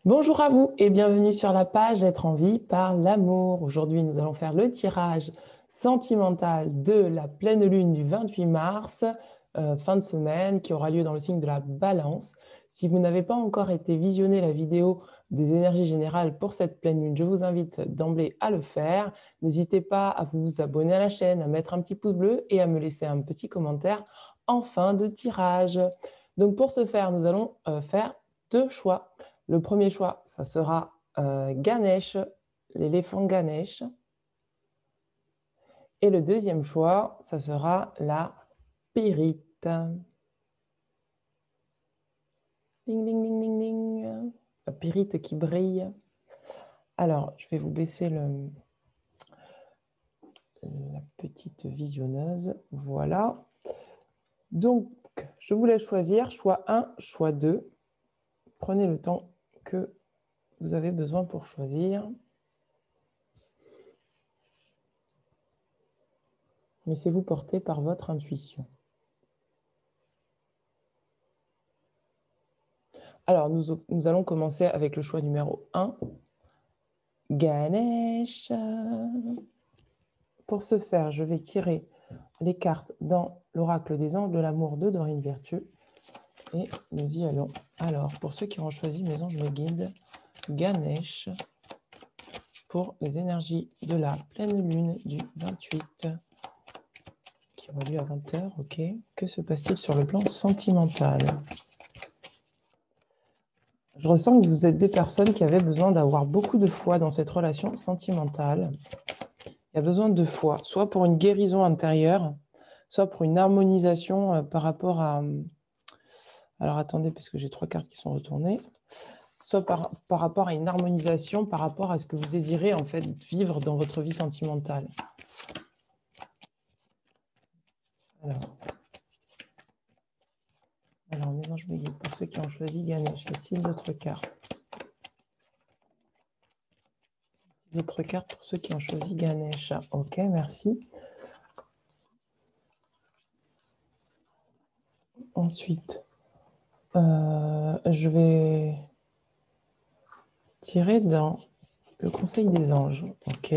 Bonjour à vous et bienvenue sur la page Être en vie par l'amour. Aujourd'hui, nous allons faire le tirage sentimental de la pleine lune du 28 mars, fin de semaine, qui aura lieu dans le signe de la Balance. Si vous n'avez pas encore été visionner la vidéo des énergies générales pour cette pleine lune, je vous invite d'emblée à le faire. N'hésitez pas à vous abonner à la chaîne, à mettre un petit pouce bleu et à me laisser un petit commentaire en fin de tirage. Donc pour ce faire, nous allons faire deux choix. Le premier choix, ça sera Ganesh, l'éléphant Ganesh. Et le deuxième choix, ça sera la pyrite. Ding, ding, ding, ding, ding. La pyrite qui brille. Alors, je vais vous baisser la petite visionneuse. Voilà. Donc, je vous laisse choisir choix 1, choix 2. Prenez le temps que vous avez besoin pour choisir. Laissez-vous porter par votre intuition. Alors, nous allons commencer avec le choix numéro 1, Ganesh. Pour ce faire, je vais tirer les cartes dans l'oracle des anges de l'amour de Dorine Virtue. Et nous y allons. Alors, pour ceux qui ont choisi mes anges me guident, Ganesh, pour les énergies de la pleine lune du 28, qui aura lieu à 20h, ok. Que se passe-t-il sur le plan sentimental ? Je ressens que vous êtes des personnes qui avaient besoin d'avoir beaucoup de foi dans cette relation sentimentale. Il y a besoin de foi, soit pour une guérison intérieure, soit pour une harmonisation par rapport à... Alors attendez, parce que j'ai 3 cartes qui sont retournées. Soit par rapport à une harmonisation, par rapport à ce que vous désirez en fait vivre dans votre vie sentimentale. Alors mes anges me guident, pour ceux qui ont choisi Ganesh, y a-t-il d'autres cartes? D'autres cartes pour ceux qui ont choisi Ganesh. Ok, merci. Ensuite, je vais tirer dans le conseil des anges. Ok.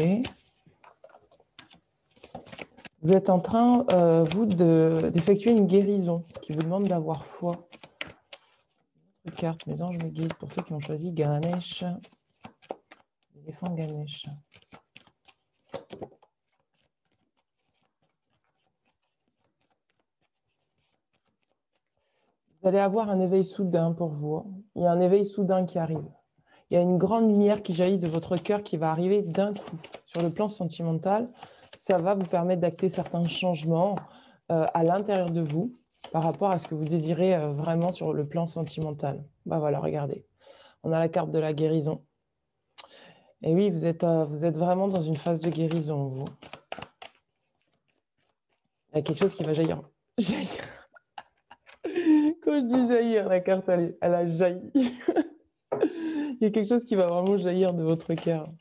Vous êtes en train, vous, d'effectuer une guérison qui vous demande d'avoir foi. Autre carte, mes anges me guident pour ceux qui ont choisi Ganesh. L'éléphant Ganesh. Vous allez avoir un éveil soudain pour vous. Il y a un éveil soudain qui arrive. Il y a une grande lumière qui jaillit de votre cœur qui va arriver d'un coup. Sur le plan sentimental, ça va vous permettre d'acter certains changements à l'intérieur de vous par rapport à ce que vous désirez vraiment sur le plan sentimental. Bah voilà, regardez. On a la carte de la guérison. Et oui, vous êtes vraiment dans une phase de guérison, vous. Il y a quelque chose qui va jaillir. Jaillir. Quand je dis jaillir, la carte, elle a jailli. Il y a quelque chose qui va vraiment jaillir de votre cœur.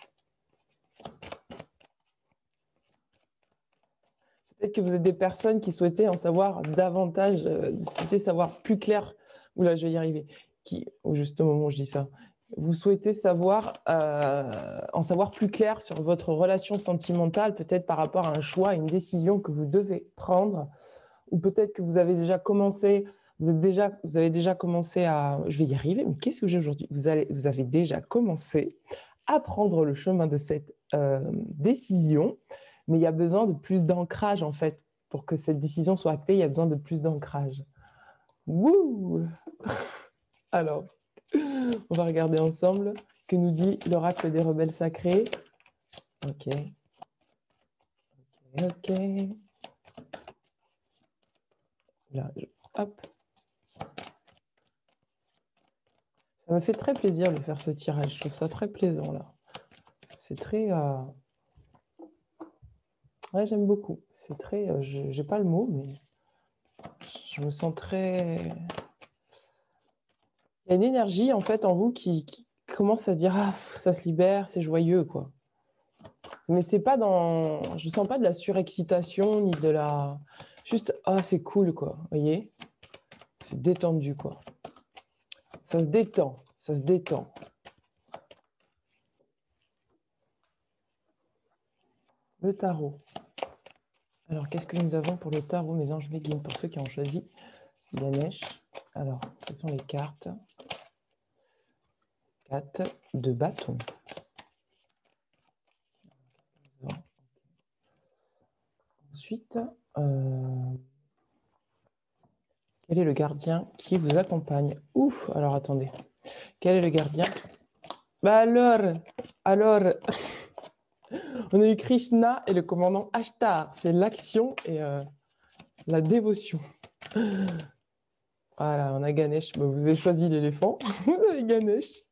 Peut-être que vous êtes des personnes qui souhaitaient en savoir davantage, souhaitaient savoir plus clair. Oula, je vais y arriver. Au juste au moment où je dis ça. Vous souhaitez en savoir plus clair sur votre relation sentimentale, peut-être par rapport à un choix, une décision que vous devez prendre, ou peut-être que vous avez déjà commencé, vous avez déjà commencé à... Je vais y arriver, mais qu'est-ce que j'ai aujourd'hui ? Vous avez déjà commencé à prendre le chemin de cette décision, mais il y a besoin de plus d'ancrage, en fait. Pour que cette décision soit actée, il y a besoin de plus d'ancrage. Wouh! Alors, on va regarder ensemble que nous dit l'oracle des rebelles sacrés. Ok. Là, hop. Ça me fait très plaisir de faire ce tirage. Je trouve ça très plaisant, là. C'est très... Ouais, j'aime beaucoup. C'est très... j'ai pas le mot, mais je me sens très... Il y a une énergie, en fait, en vous qui commence à dire « Ah, ça se libère, c'est joyeux, quoi. » Mais c'est pas dans... Je sens pas de la surexcitation, ni de la... Juste « Ah, c'est cool, quoi. » Vous voyez ? C'est détendu, quoi. Ça se détend, ça se détend. Le tarot. Alors, qu'est-ce que nous avons pour le tarot, mes anges, mes guides, pour ceux qui ont choisi Ganesh? Alors, quelles sont les cartes? 4 de bâton. Ensuite, quel est le gardien qui vous accompagne? Ouf, alors attendez. Quel est le gardien? Bah alors, on a eu Krishna et le commandant Ashtar. C'est l'action et la dévotion. Voilà, on a Ganesh. Bah, vous avez choisi l'éléphant. Vous avez Ganesh.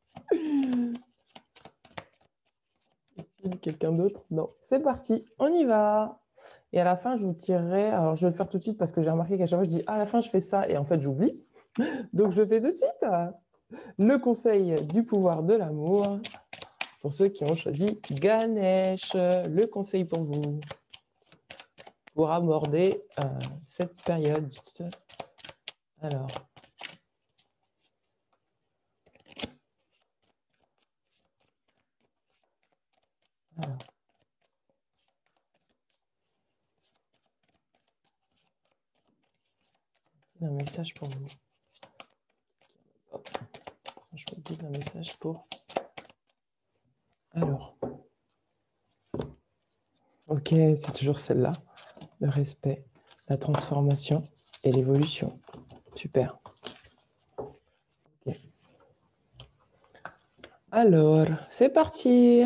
Quelqu'un d'autre? Non. C'est parti, on y va. Et à la fin, je vous tirerai. Alors, je vais le faire tout de suite parce que j'ai remarqué qu'à chaque fois, je dis à la fin, je fais ça et en fait, j'oublie. Donc, je le fais tout de suite. Le conseil du pouvoir de l'amour pour ceux qui ont choisi Ganesh. Le conseil pour vous pour aborder cette période. Alors. Un message pour vous. Hop. Je me guide un message pour. Alors. Ok, c'est toujours celle-là. Le respect, la transformation et l'évolution. Super. Okay. Alors, c'est parti.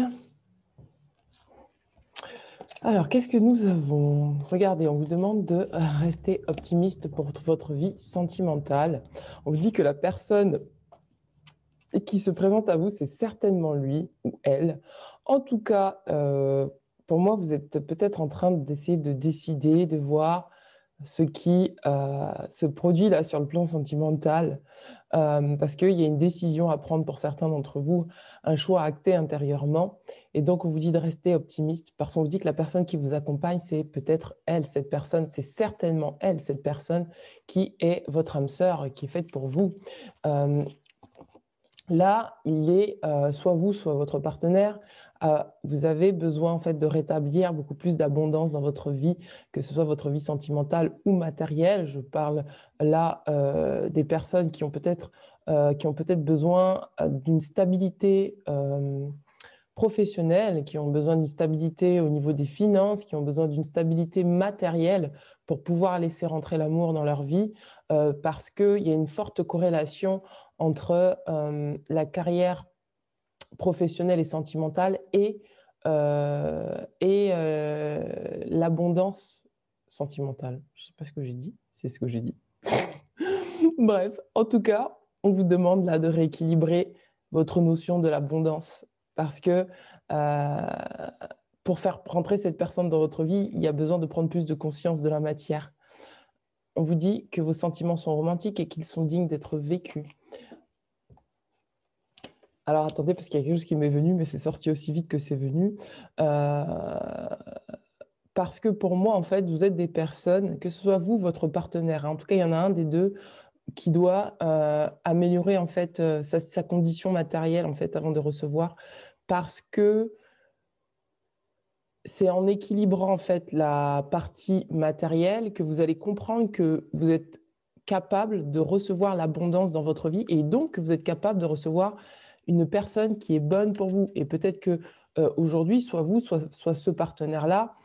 Alors, qu'est-ce que nous avons? Regardez, on vous demande de rester optimiste pour votre vie sentimentale. On vous dit que la personne qui se présente à vous, c'est certainement lui ou elle. En tout cas, pour moi, vous êtes peut-être en train d'essayer de décider, de voir ce qui se produit là sur le plan sentimental, parce qu'il y a une décision à prendre pour certains d'entre vous, un choix acté intérieurement. Et donc, on vous dit de rester optimiste, parce qu'on vous dit que la personne qui vous accompagne, c'est peut-être elle, cette personne, c'est certainement elle, cette personne qui est votre âme sœur, qui est faite pour vous. Là, il est soit vous, soit votre partenaire. Vous avez besoin en fait de rétablir beaucoup plus d'abondance dans votre vie, que ce soit votre vie sentimentale ou matérielle. Je parle là des personnes qui ont peut-être besoin d'une stabilité professionnelle, qui ont besoin d'une stabilité au niveau des finances, qui ont besoin d'une stabilité matérielle pour pouvoir laisser rentrer l'amour dans leur vie, parce qu'il y a une forte corrélation entre la carrière professionnelle et sentimentale et l'abondance sentimentale. Je ne sais pas ce que j'ai dit, c'est ce que j'ai dit. Bref, en tout cas, on vous demande là de rééquilibrer votre notion de l'abondance parce que pour faire rentrer cette personne dans votre vie, il y a besoin de prendre plus de conscience de la matière. On vous dit que vos sentiments sont romantiques et qu'ils sont dignes d'être vécus. Alors attendez, parce qu'il y a quelque chose qui m'est venu, mais c'est sorti aussi vite que c'est venu. Parce que pour moi, en fait, vous êtes des personnes, que ce soit vous, votre partenaire, hein, en tout cas, il y en a un des deux qui doit améliorer en fait sa condition matérielle en fait avant de recevoir, parce que c'est en équilibrant en fait la partie matérielle que vous allez comprendre que vous êtes capable de recevoir l'abondance dans votre vie et donc que vous êtes capable de recevoir une personne qui est bonne pour vous. Et peut-être que aujourd'hui, soit vous, soit ce partenaire-là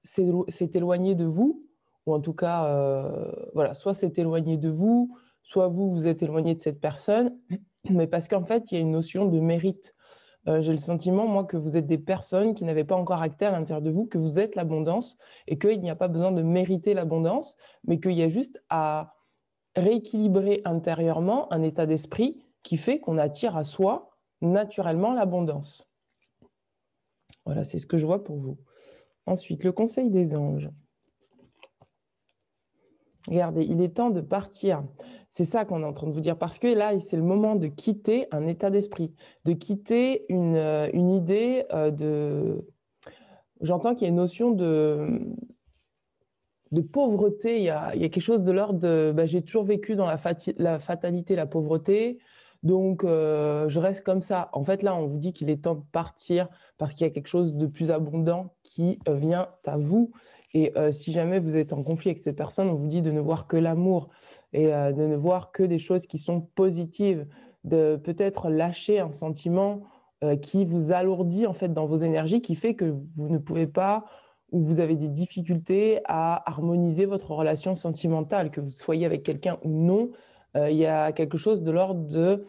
s'est éloigné de vous, ou en tout cas, voilà, soit s'est éloigné de vous, soit vous, vous êtes éloigné de cette personne, mais parce qu'en fait, il y a une notion de mérite. J'ai le sentiment, moi, que vous êtes des personnes qui n'avaient pas encore acté à l'intérieur de vous que vous êtes l'abondance et qu'il n'y a pas besoin de mériter l'abondance, mais qu'il y a juste à rééquilibrer intérieurement un état d'esprit qui fait qu'on attire à soi naturellement l'abondance. Voilà, c'est ce que je vois pour vous. Ensuite, le conseil des anges. Regardez, il est temps de partir. C'est ça qu'on est en train de vous dire, parce que là, c'est le moment de quitter un état d'esprit, de quitter une idée de... J'entends qu'il y a une notion de pauvreté. Il y a quelque chose de l'ordre de... j'ai toujours vécu dans la fatalité, la pauvreté, Donc, je reste comme ça. En fait, là, on vous dit qu'il est temps de partir parce qu'il y a quelque chose de plus abondant qui vient à vous. Et si jamais vous êtes en conflit avec cette personne, on vous dit de ne voir que l'amour et de ne voir que des choses qui sont positives, de peut-être lâcher un sentiment qui vous alourdit en fait dans vos énergies, qui fait que vous ne pouvez pas ou vous avez des difficultés à harmoniser votre relation sentimentale, que vous soyez avec quelqu'un ou non. Il y a quelque chose de l'ordre de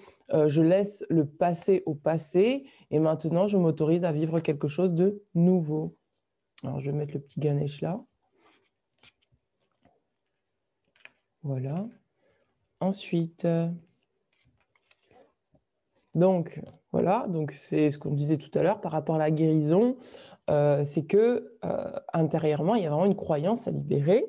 je laisse le passé au passé et maintenant je m'autorise à vivre quelque chose de nouveau. Alors je vais mettre le petit Ganesh là. Voilà. Ensuite, donc voilà, donc c'est ce qu'on disait tout à l'heure par rapport à la guérison, c'est que intérieurement il y a vraiment une croyance à libérer.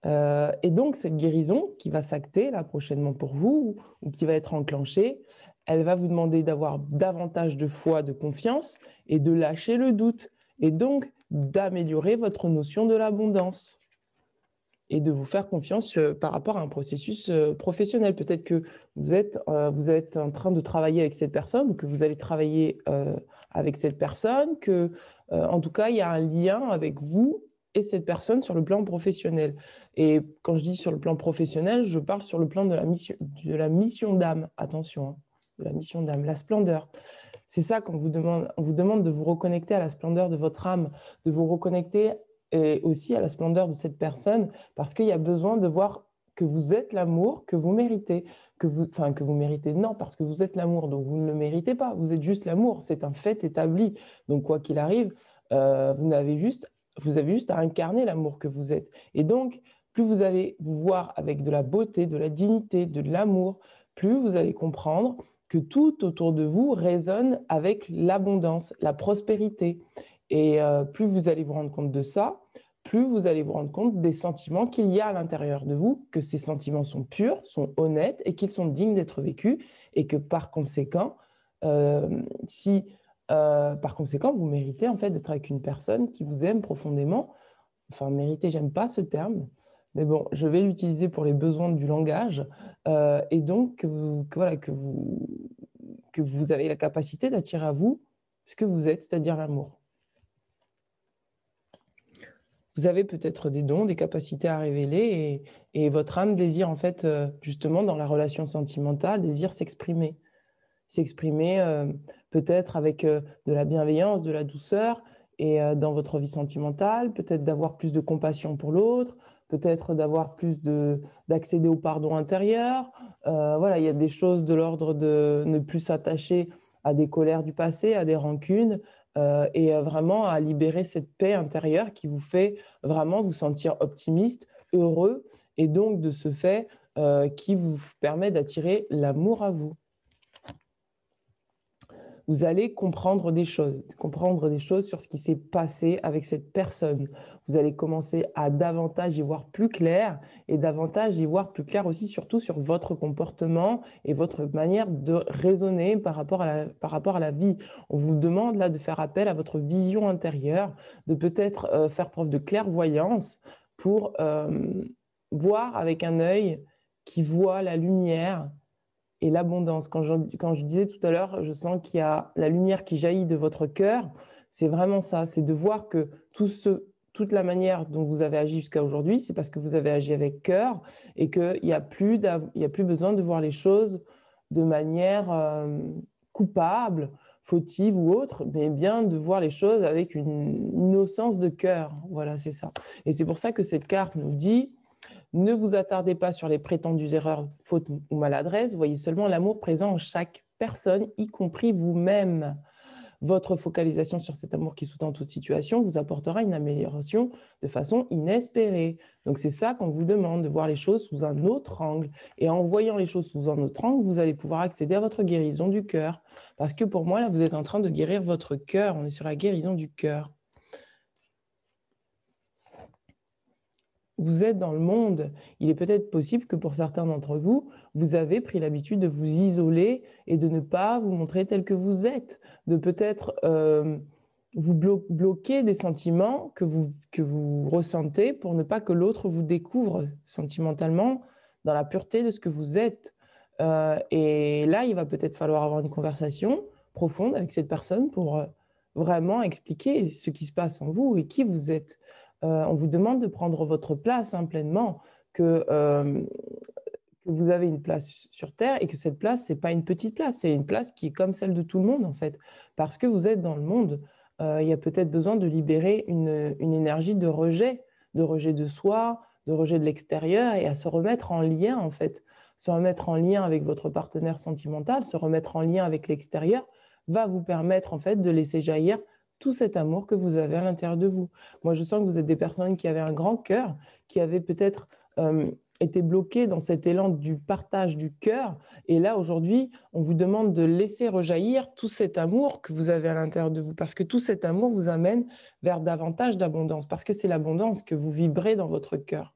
Et donc, cette guérison qui va s'acter là prochainement pour vous ou qui va être enclenchée, elle va vous demander d'avoir davantage de foi, de confiance et de lâcher le doute. Et donc, d'améliorer votre notion de l'abondance et de vous faire confiance par rapport à un processus professionnel. Peut-être que vous êtes en train de travailler avec cette personne ou que vous allez travailler avec cette personne, que en tout cas, il y a un lien avec vous et cette personne sur le plan professionnel. Et quand je dis sur le plan professionnel, je parle sur le plan de la mission d'âme. Attention, hein, de la mission d'âme, la splendeur. C'est ça qu'on vous demande. On vous demande de vous reconnecter à la splendeur de votre âme, de vous reconnecter et aussi à la splendeur de cette personne, parce qu'il y a besoin de voir que vous êtes l'amour que vous méritez, que vous méritez, non, parce que vous êtes l'amour, donc vous ne le méritez pas, vous êtes juste l'amour, c'est un fait établi. Donc quoi qu'il arrive, vous avez juste à incarner l'amour que vous êtes. Et donc, plus vous allez vous voir avec de la beauté, de la dignité, de l'amour, plus vous allez comprendre que tout autour de vous résonne avec l'abondance, la prospérité. Et plus vous allez vous rendre compte de ça, plus vous allez vous rendre compte des sentiments qu'il y a à l'intérieur de vous, que ces sentiments sont purs, sont honnêtes et qu'ils sont dignes d'être vécus et que par conséquent, par conséquent, vous méritez en fait d'être avec une personne qui vous aime profondément. Enfin, mériter, j'aime pas ce terme, mais bon, je vais l'utiliser pour les besoins du langage. Et donc, que vous avez la capacité d'attirer à vous ce que vous êtes, c'est-à-dire l'amour. Vous avez peut-être des dons, des capacités à révéler et votre âme désire en fait, justement, dans la relation sentimentale, désire s'exprimer. S'exprimer peut-être avec de la bienveillance, de la douceur et dans votre vie sentimentale, peut-être d'avoir plus de compassion pour l'autre, peut-être d'avoir d'accéder au pardon intérieur. Voilà, il y a des choses de l'ordre de ne plus s'attacher à des colères du passé, à des rancunes, et vraiment à libérer cette paix intérieure qui vous fait vraiment vous sentir optimiste, heureux, et donc de ce fait qui vous permet d'attirer l'amour à vous. Vous allez comprendre des choses sur ce qui s'est passé avec cette personne. Vous allez commencer à davantage y voir plus clair et davantage y voir plus clair aussi surtout sur votre comportement et votre manière de raisonner par rapport à la vie. On vous demande là de faire appel à votre vision intérieure, de peut-être faire preuve de clairvoyance pour voir avec un œil qui voit la lumière et l'abondance. Quand je disais tout à l'heure, je sens qu'il y a la lumière qui jaillit de votre cœur. C'est vraiment ça, c'est de voir que toute la manière dont vous avez agi jusqu'à aujourd'hui, c'est parce que vous avez agi avec cœur et qu'il n'y a plus besoin de voir les choses de manière coupable, fautive ou autre, mais bien de voir les choses avec une innocence de cœur. Voilà, c'est ça. Et c'est pour ça que cette carte nous dit: ne vous attardez pas sur les prétendues erreurs, fautes ou maladresses, voyez seulement l'amour présent en chaque personne, y compris vous-même. Votre focalisation sur cet amour qui sous-tend toute situation vous apportera une amélioration de façon inespérée. Donc c'est ça qu'on vous demande, de voir les choses sous un autre angle. Et en voyant les choses sous un autre angle, vous allez pouvoir accéder à votre guérison du cœur. Parce que pour moi, là, vous êtes en train de guérir votre cœur. On est sur la guérison du cœur. Vous êtes dans le monde. Il est peut-être possible que pour certains d'entre vous, vous avez pris l'habitude de vous isoler et de ne pas vous montrer tel que vous êtes, de peut-être vous bloquer des sentiments que vous ressentez pour ne pas que l'autre vous découvre sentimentalement dans la pureté de ce que vous êtes. Et là, il va peut-être falloir avoir une conversation profonde avec cette personne pour vraiment expliquer ce qui se passe en vous et qui vous êtes. On vous demande de prendre votre place pleinement, que vous avez une place sur Terre et que cette place, c'est pas une petite place, c'est une place qui est comme celle de tout le monde en fait. Parce que vous êtes dans le monde, il y a peut-être besoin de libérer une énergie de rejet de soi, de rejet de l'extérieur et à se remettre en lien en fait. Se remettre en lien avec votre partenaire sentimental, se remettre en lien avec l'extérieur va vous permettre en fait de laisser jaillir tout cet amour que vous avez à l'intérieur de vous. Moi, je sens que vous êtes des personnes qui avaient un grand cœur, qui avaient peut-être été bloquées dans cet élan du partage du cœur. Et là, aujourd'hui, on vous demande de laisser rejaillir tout cet amour que vous avez à l'intérieur de vous, parce que tout cet amour vous amène vers davantage d'abondance, parce que c'est l'abondance que vous vibrez dans votre cœur.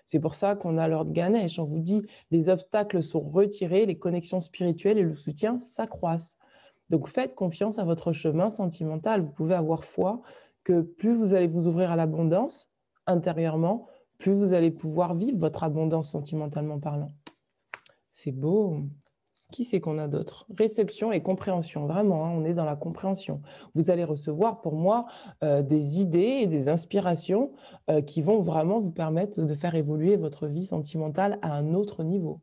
C'est pour ça qu'on a l'ordre Ganesh. On vous dit, les obstacles sont retirés, les connexions spirituelles et le soutien s'accroissent. Donc, faites confiance à votre chemin sentimental. Vous pouvez avoir foi que plus vous allez vous ouvrir à l'abondance intérieurement, plus vous allez pouvoir vivre votre abondance sentimentalement parlant. C'est beau. Qui c'est qu'on a d'autre? Réception et compréhension, vraiment, hein, on est dans la compréhension. Vous allez recevoir, pour moi, des idées et des inspirations qui vont vraiment vous permettre de faire évoluer votre vie sentimentale à un autre niveau.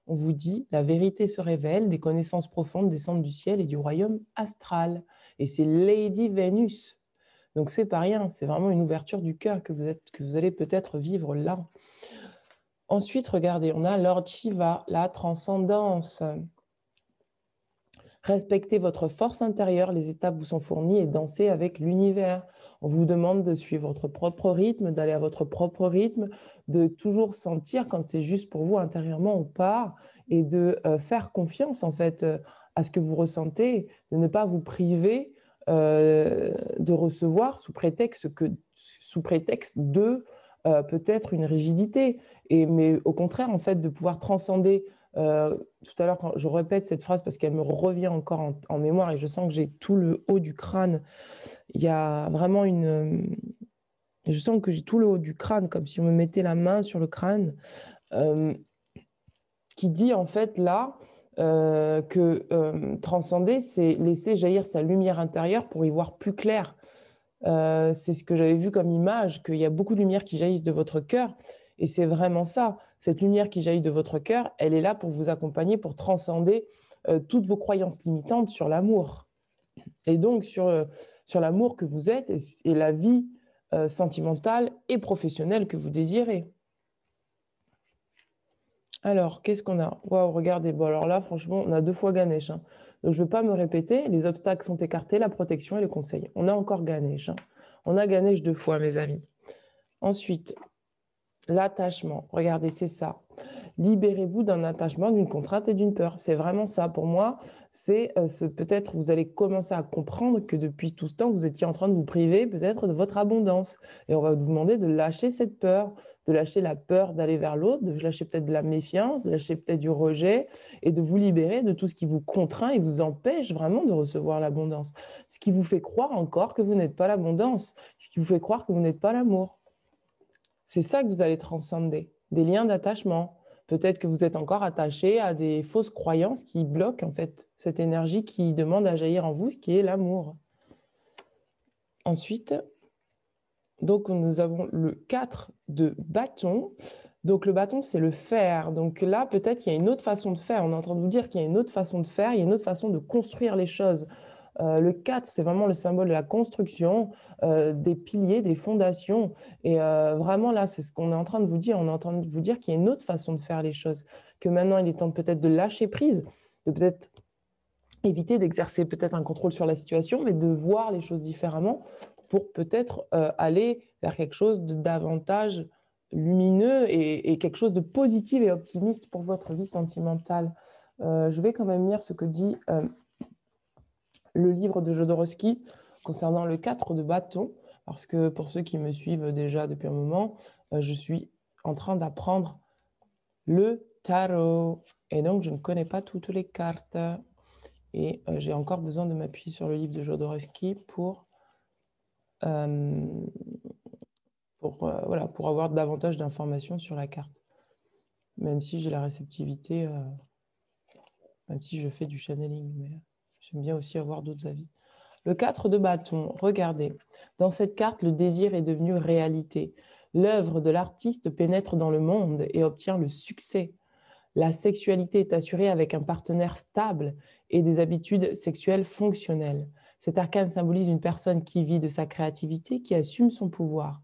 On vous dit, la vérité se révèle, des connaissances profondes descendent du ciel et du royaume astral. Et c'est Lady Vénus. Donc, c'est pas rien, c'est vraiment une ouverture du cœur que vous allez peut-être vivre là. Ensuite, regardez, on a Lord Shiva, la transcendance. Respectez votre force intérieure, les étapes vous sont fournies et dansez avec l'univers. On vous demande de suivre votre propre rythme, d'aller à votre propre rythme, de toujours sentir quand c'est juste pour vous intérieurement ou pas, et de faire confiance en fait à ce que vous ressentez, de ne pas vous priver de recevoir sous prétexte de peut-être une rigidité, mais au contraire en fait de pouvoir transcender. Tout à l'heure, quand je répète cette phrase parce qu'elle me revient encore en mémoire et je sens que j'ai tout le haut du crâne. Il y a vraiment je sens que j'ai tout le haut du crâne, comme si on me mettait la main sur le crâne, qui dit en fait là que transcender, c'est laisser jaillir sa lumière intérieure pour y voir plus clair. C'est ce que j'avais vu comme image, qu'il y a beaucoup de lumière qui jaillissent de votre cœur. Et c'est vraiment ça. Cette lumière qui jaillit de votre cœur, elle est là pour vous accompagner, pour transcender toutes vos croyances limitantes sur l'amour. Et donc sur l'amour que vous êtes et la vie sentimentale et professionnelle que vous désirez. Alors, qu'est-ce qu'on a? Waouh, regardez. Bon, alors là, franchement, on a 2 fois Ganesh. Hein. Donc, je ne veux pas me répéter. Les obstacles sont écartés, la protection et le conseil. On a encore Ganesh. Hein. On a Ganesh 2 fois, mes amis. Ensuite, l'attachement. Regardez, c'est ça. Libérez-vous d'un attachement, d'une contrainte et d'une peur. C'est vraiment ça. Pour moi, c'est peut-être vous allez commencer à comprendre que depuis tout ce temps, vous étiez en train de vous priver peut-être de votre abondance. Et on va vous demander de lâcher cette peur, de lâcher la peur d'aller vers l'autre, de lâcher peut-être de la méfiance, de lâcher peut-être du rejet et de vous libérer de tout ce qui vous contraint et vous empêche vraiment de recevoir l'abondance. Ce qui vous fait croire encore que vous n'êtes pas l'abondance, ce qui vous fait croire que vous n'êtes pas l'amour. C'est ça que vous allez transcender, des liens d'attachement. Peut-être que vous êtes encore attaché à des fausses croyances qui bloquent en fait cette énergie qui demande à jaillir en vous, qui est l'amour. Ensuite, donc nous avons le 4 de bâton. Donc le bâton, c'est le faire. Donc là, peut-être qu'il y a une autre façon de faire. On est en train de vous dire qu'il y a une autre façon de faire, il y a une autre façon de construire les choses. Le 4, c'est vraiment le symbole de la construction, des piliers, des fondations. Et vraiment, là, c'est ce qu'on est en train de vous dire. On est en train de vous dire qu'il y a une autre façon de faire les choses, que maintenant, il est temps peut-être de lâcher prise, de peut-être éviter d'exercer peut-être un contrôle sur la situation, mais de voir les choses différemment pour peut-être aller vers quelque chose de davantage lumineux et quelque chose de positif et optimiste pour votre vie sentimentale. Je vais quand même lire ce que dit le livre de Jodorowsky concernant le 4 de bâton, parce que pour ceux qui me suivent déjà depuis un moment, je suis en train d'apprendre le tarot. Et donc, je ne connais pas toutes les cartes. Et j'ai encore besoin de m'appuyer sur le livre de Jodorowsky pour avoir davantage d'informations sur la carte. Même si j'ai la réceptivité même si je fais du channeling, mais j'aime bien aussi avoir d'autres avis. Le 4 de bâton, regardez. Dans cette carte, le désir est devenu réalité. L'œuvre de l'artiste pénètre dans le monde et obtient le succès. La sexualité est assurée avec un partenaire stable et des habitudes sexuelles fonctionnelles. Cet arcane symbolise une personne qui vit de sa créativité, qui assume son pouvoir.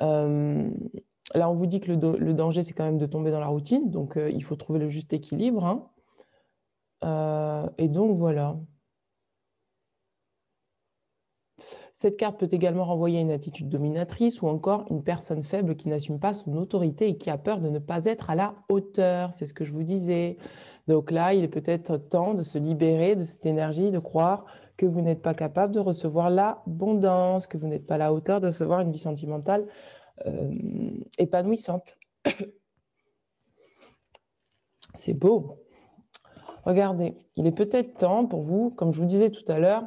Là, on vous dit que le danger, c'est quand même de tomber dans la routine, donc il faut trouver le juste équilibre. Hein. Et donc, voilà. Cette carte peut également renvoyer à une attitude dominatrice ou encore une personne faible qui n'assume pas son autorité et qui a peur de ne pas être à la hauteur. C'est ce que je vous disais. Donc là, il est peut-être temps de se libérer de cette énergie, de croire que vous n'êtes pas capable de recevoir l'abondance, que vous n'êtes pas à la hauteur de recevoir une vie sentimentale épanouissante. C'est beau. Regardez, il est peut-être temps pour vous, comme je vous disais tout à l'heure,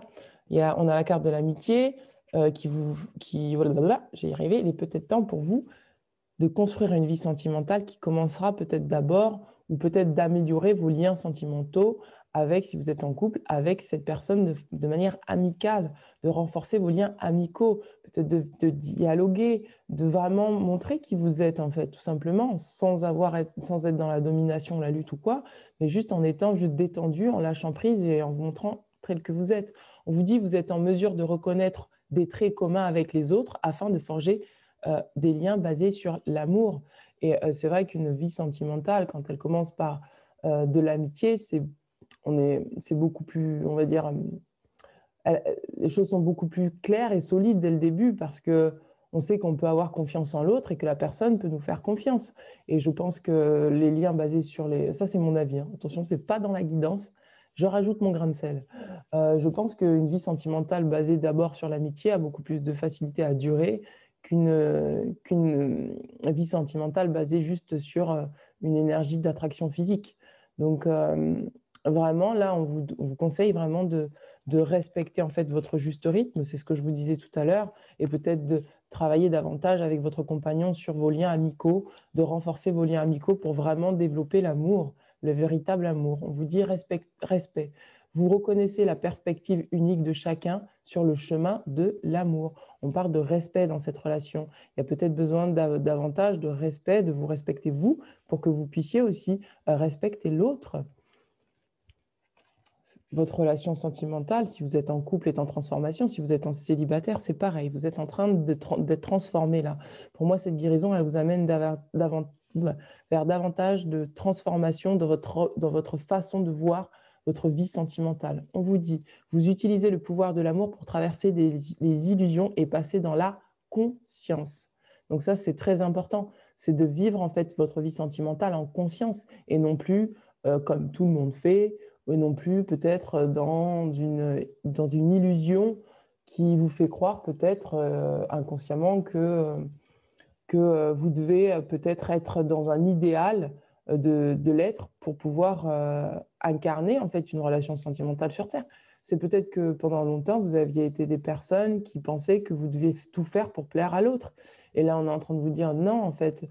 on a la carte de l'amitié voilà, j'ai y arrivé. Il est peut-être temps pour vous de construire une vie sentimentale qui commencera peut-être d'abord ou peut-être d'améliorer vos liens sentimentaux avec, si vous êtes en couple, avec cette personne de manière amicale, de renforcer vos liens amicaux, peut-être de dialoguer, de vraiment montrer qui vous êtes en fait, tout simplement, sans être dans la domination, la lutte ou quoi, mais juste en étant juste détendu, en lâchant prise et en vous montrant tel que vous êtes. On vous dit que vous êtes en mesure de reconnaître des traits communs avec les autres afin de forger des liens basés sur l'amour. Et c'est vrai qu'une vie sentimentale, quand elle commence par de l'amitié, c'est beaucoup plus, on va dire, les choses sont beaucoup plus claires et solides dès le début parce que on sait qu'on peut avoir confiance en l'autre et que la personne peut nous faire confiance. Et je pense que les liens basés sur les... Ça, c'est mon avis. Hein. Attention, c'est pas dans la guidance. Je rajoute mon grain de sel. Je pense qu'une vie sentimentale basée d'abord sur l'amitié a beaucoup plus de facilité à durer qu'une vie sentimentale basée juste sur une énergie d'attraction physique. Donc, vraiment, là, on vous conseille vraiment de respecter en fait votre juste rythme, c'est ce que je vous disais tout à l'heure, et peut-être de travailler davantage avec votre compagnon sur vos liens amicaux, de renforcer vos liens amicaux pour vraiment développer l'amour, le véritable amour. On vous dit respect. Vous reconnaissez la perspective unique de chacun sur le chemin de l'amour. On parle de respect dans cette relation. Il y a peut-être besoin davantage de respect, de vous respecter vous, pour que vous puissiez aussi respecter l'autre. Votre relation sentimentale, si vous êtes en couple, est en transformation. Si vous êtes en célibataire, c'est pareil. Vous êtes en train d'être transformé là. Pour moi, cette guérison, elle vous amène vers davantage de transformation dans votre façon de voir votre vie sentimentale. On vous dit, vous utilisez le pouvoir de l'amour pour traverser les illusions et passer dans la conscience. Donc ça, c'est très important. C'est de vivre en fait votre vie sentimentale en conscience et non plus comme tout le monde fait, et non plus peut-être dans une illusion qui vous fait croire peut-être inconsciemment que vous devez peut-être être dans un idéal de l'être pour pouvoir incarner en fait une relation sentimentale sur Terre. C'est peut-être que pendant longtemps, vous aviez été des personnes qui pensaient que vous deviez tout faire pour plaire à l'autre. Et là, on est en train de vous dire non, en fait,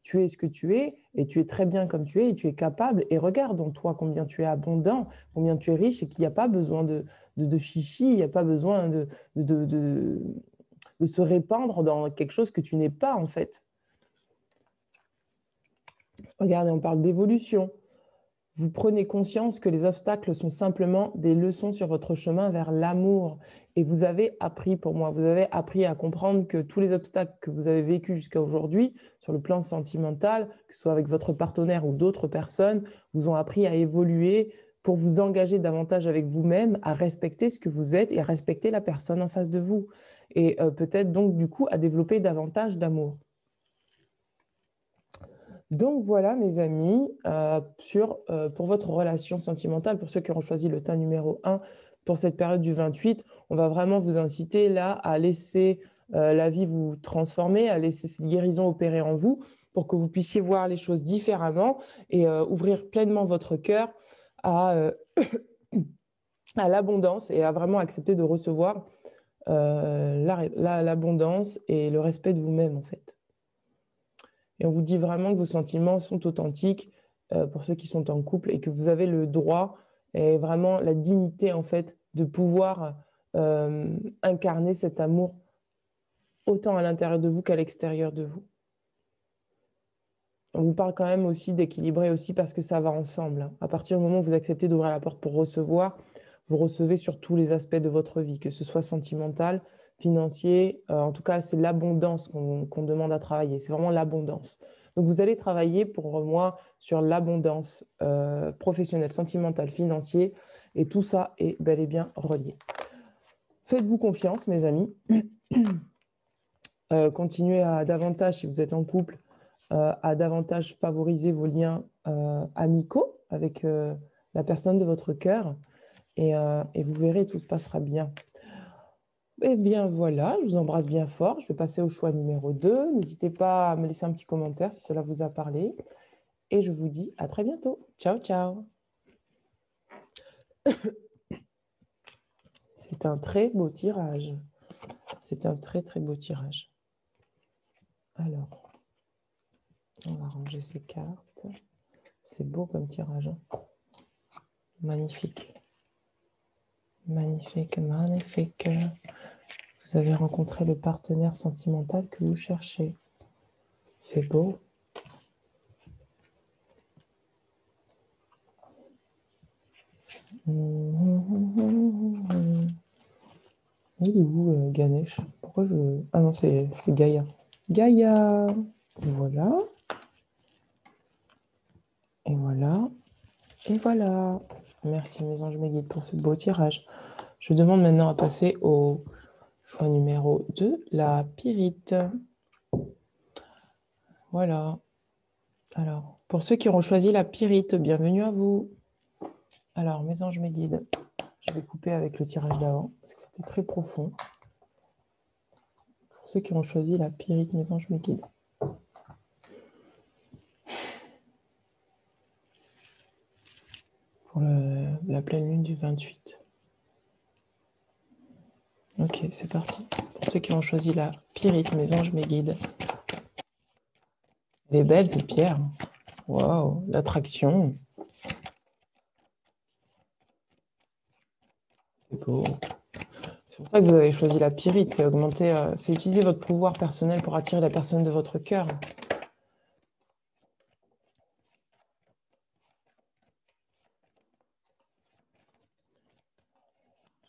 tu es ce que tu es et tu es très bien comme tu es et tu es capable. Et regarde en toi combien tu es abondant, combien tu es riche et qu'il n'y a pas besoin de chichi, il n'y a pas besoin de se répandre dans quelque chose que tu n'es pas, en fait. Regardez, on parle d'évolution. Vous prenez conscience que les obstacles sont simplement des leçons sur votre chemin vers l'amour. Et vous avez appris, pour moi, vous avez appris à comprendre que tous les obstacles que vous avez vécus jusqu'à aujourd'hui, sur le plan sentimental, que ce soit avec votre partenaire ou d'autres personnes, vous ont appris à évoluer pour vous engager davantage avec vous-même, à respecter ce que vous êtes et à respecter la personne en face de vous. Et peut-être donc, du coup, à développer davantage d'amour. Donc voilà, mes amis, pour votre relation sentimentale, pour ceux qui auront choisi le tas numéro 1 pour cette période du 28, on va vraiment vous inciter là à laisser la vie vous transformer, à laisser cette guérison opérer en vous pour que vous puissiez voir les choses différemment et ouvrir pleinement votre cœur à l'abondance et à vraiment accepter de recevoir l'abondance et le respect de vous-même en fait. Et on vous dit vraiment que vos sentiments sont authentiques pour ceux qui sont en couple, et que vous avez le droit et vraiment la dignité, en fait, de pouvoir incarner cet amour autant à l'intérieur de vous qu'à l'extérieur de vous. On vous parle quand même aussi d'équilibrer aussi parce que ça va ensemble, hein. À partir du moment où vous acceptez d'ouvrir la porte pour recevoir, vous recevez sur tous les aspects de votre vie, que ce soit sentimental, financier. En tout cas, c'est l'abondance qu'on demande à travailler. C'est vraiment l'abondance. Donc, vous allez travailler pour moi sur l'abondance professionnelle, sentimentale, financière. Et tout ça est bel et bien relié. Faites-vous confiance, mes amis. Continuez à davantage, si vous êtes en couple, à davantage favoriser vos liens amicaux avec la personne de votre cœur et vous verrez, tout se passera bien. Eh bien voilà, je vous embrasse bien fort. Je vais passer au choix numéro 2. N'hésitez pas à me laisser un petit commentaire si cela vous a parlé. Et je vous dis à très bientôt. Ciao, ciao. C'est un très beau tirage. C'est un très, très beau tirage. Alors, on va ranger ces cartes. C'est beau comme tirage, hein. Magnifique. Magnifique, magnifique. Vous avez rencontré le partenaire sentimental que vous cherchez. C'est beau. Il est où, Ganesh? Pourquoi je... Ah non, c'est Gaïa. Gaïa! Voilà. Et voilà. Et voilà. Merci mes anges, mes guides pour ce beau tirage. Je demande maintenant à passer au choix numéro 2, la pyrite. Voilà. Alors, pour ceux qui auront choisi la pyrite, bienvenue à vous. Alors, mes anges, mes guides, je vais couper avec le tirage d'avant, parce que c'était très profond. Pour ceux qui ont choisi la pyrite, mes anges, mes guides. Pour la pleine lune du 28. Ok, c'est parti. Pour ceux qui ont choisi la pyrite, mes anges, mes guides. Elle est belle, cette pierre. Waouh, l'attraction. C'est beau. C'est pour ça que vous avez choisi la pyrite. C'est augmenter, c'est utiliser votre pouvoir personnel pour attirer la personne de votre cœur.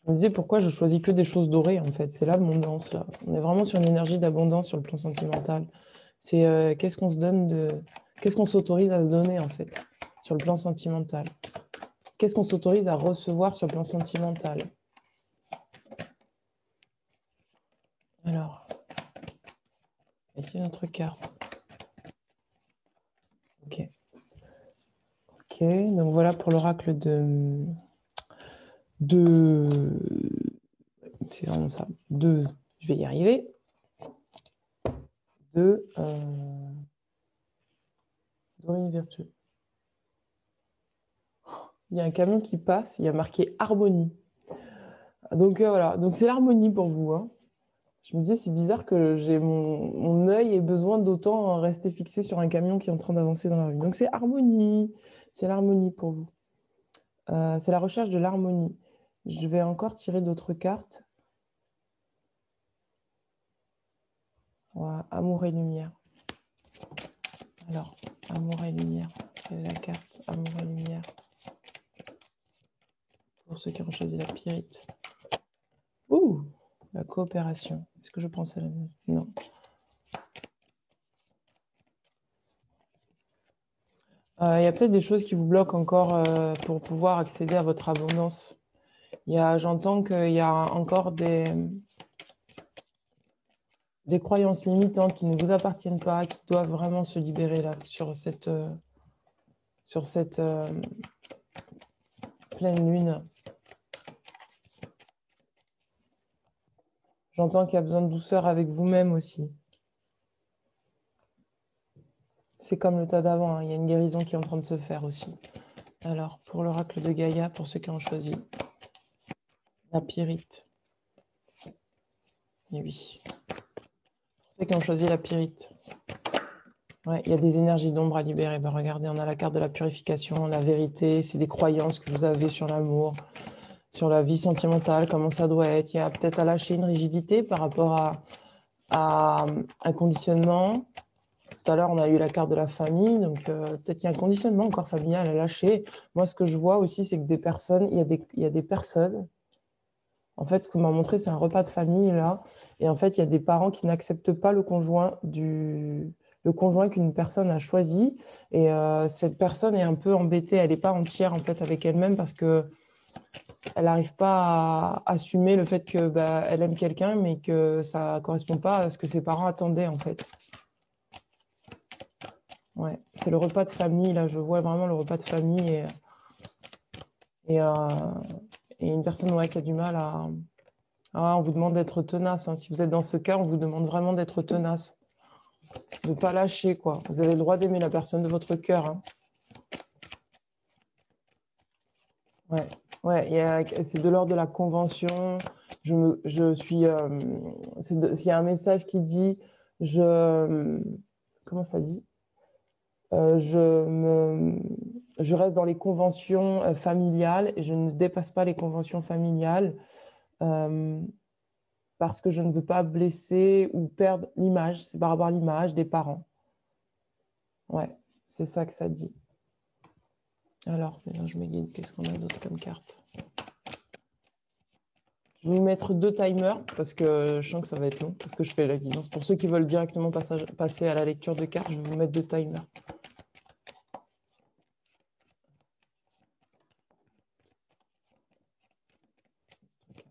Je me disais pourquoi je choisis que des choses dorées, en fait. C'est l'abondance, là. On est vraiment sur une énergie d'abondance sur le plan sentimental. C'est qu'est-ce qu'on se donne qu'est-ce qu'on s'autorise à se donner, en fait, sur le plan sentimental. Qu'est-ce qu'on s'autorise à recevoir sur le plan sentimental. Alors, ici notre carte. Ok. Ok, donc voilà pour l'oracle c'est vraiment ça. Je vais y arriver. Dorine vertueux. Il y a un camion qui passe, il y a marqué harmonie. Donc voilà, donc c'est l'harmonie pour vous, hein. Je me disais, c'est bizarre que j'ai mon œil ait besoin d'autant rester fixé sur un camion qui est en train d'avancer dans la rue. Donc c'est harmonie, c'est l'harmonie pour vous. C'est la recherche de l'harmonie. Je vais encore tirer d'autres cartes. Voilà, amour et lumière. Alors, amour et lumière. Quelle est la carte? Amour et lumière. Pour ceux qui ont choisi la pyrite. Ouh, la coopération. Est-ce que je pense à la même? Non. Il y a peut-être des choses qui vous bloquent encore pour pouvoir accéder à votre abondance. J'entends qu'il y a encore des croyances limitantes qui ne vous appartiennent pas, qui doivent vraiment se libérer là sur cette pleine lune. J'entends qu'il y a besoin de douceur avec vous-même aussi. C'est comme le tas d'avant, hein. Il y a une guérison qui est en train de se faire aussi. Alors, pour l'oracle de Gaïa, pour ceux qui ont choisi la pyrite. Et oui. Pour ceux qui ont choisi la pyrite. Ouais, il y a des énergies d'ombre à libérer. Ben, regardez, on a la carte de la purification, la vérité, c'est des croyances que vous avez sur l'amour, sur la vie sentimentale, comment ça doit être. Il y a peut-être à lâcher une rigidité par rapport à un conditionnement. Tout à l'heure, on a eu la carte de la famille, donc peut-être qu'il y a un conditionnement encore familial à lâcher. Moi, ce que je vois aussi, c'est que des personnes, il y a des personnes, en fait, ce qu'on m'a montré, c'est un repas de famille, là, et en fait, il y a des parents qui n'acceptent pas le conjoint qu'une personne a choisi, et cette personne est un peu embêtée, elle n'est pas entière, en fait, avec elle-même, parce que elle n'arrive pas à assumer le fait que bah, elle aime quelqu'un, mais que ça ne correspond pas à ce que ses parents attendaient, en fait. Ouais, c'est le repas de famille, là, je vois vraiment le repas de famille et, euh, et une personne ouais, qui a du mal à... Ah, on vous demande d'être tenace, hein. Si vous êtes dans ce cas, on vous demande vraiment d'être tenace, de ne pas lâcher, quoi. Vous avez le droit d'aimer la personne de votre cœur, hein. Ouais, ouais, c'est de l'ordre de la convention. Je suis... il y a un message qui dit, comment ça dit? Euh, je me, je reste dans les conventions familiales et je ne dépasse pas les conventions familiales euh, parce que je ne veux pas blesser ou perdre l'image. C'est par rapport à l'image des parents. Ouais, c'est ça que ça dit. Alors, maintenant je me guide. Qu'est-ce qu'on a d'autre comme carte? Je vais vous mettre 2 timers parce que je sens que ça va être long parce que je fais la guidance. Pour ceux qui veulent directement passer à la lecture de cartes, je vais vous mettre 2 timers. Ok,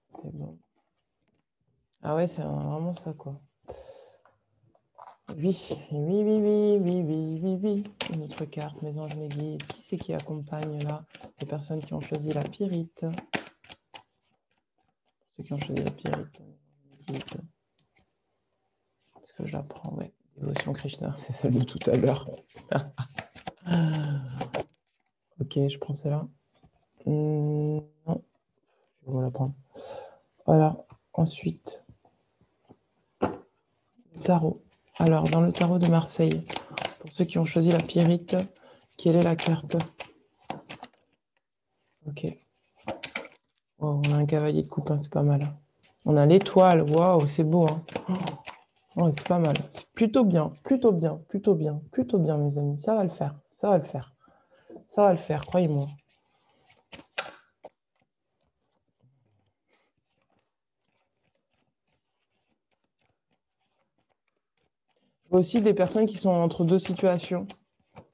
c'est bon. Ah ouais, c'est vraiment ça, quoi. Oui, oui, oui, oui, oui, oui, oui, oui. Une autre carte, mes anges, mes guides. Qui c'est qui accompagne là? Les personnes qui ont choisi la pyrite. Ceux qui ont choisi la pyrite. Est-ce que je la prends? Ouais. Dévotion Krishna, c'est celle de tout à l'heure. Ok, je prends celle-là. Non, je vais la prendre. Alors, ensuite, tarot. Alors, dans le tarot de Marseille, pour ceux qui ont choisi la pyrite, quelle est la carte? Ok. Wow, on a un cavalier de coupe, hein, c'est pas mal. On a l'étoile, waouh, c'est beau, hein. Ouais, c'est pas mal. C'est plutôt bien, plutôt bien, plutôt bien, plutôt bien, mes amis. Ça va le faire, ça va le faire. Ça va le faire, croyez-moi. Je vois aussi des personnes qui sont entre deux situations.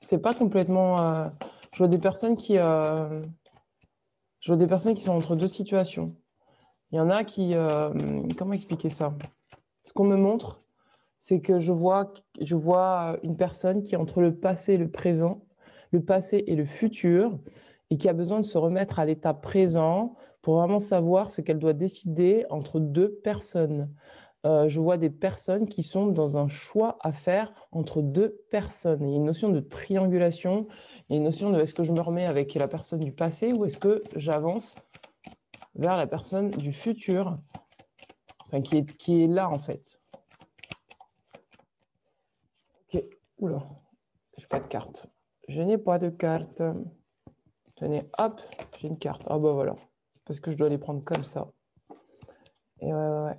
C'est pas complètement. Je vois des personnes je vois des personnes qui sont entre deux situations. Il y en a qui. Comment expliquer ça? Ce qu'on me montre, c'est que je vois une personne qui est entre le passé et le présent, le passé et le futur, et qui a besoin de se remettre à l'état présent pour vraiment savoir ce qu'elle doit décider entre deux personnes. Je vois des personnes qui sont dans un choix à faire entre deux personnes. Il y a une notion de triangulation, il y a une notion de est-ce que je me remets avec la personne du passé ou est-ce que j'avance vers la personne du futur, enfin, qui est là en fait. Ok, oula, je n'ai pas de carte. Je n'ai pas de carte. Tenez, hop, j'ai une carte. Ah bah voilà, parce que je dois les prendre comme ça. Et ouais.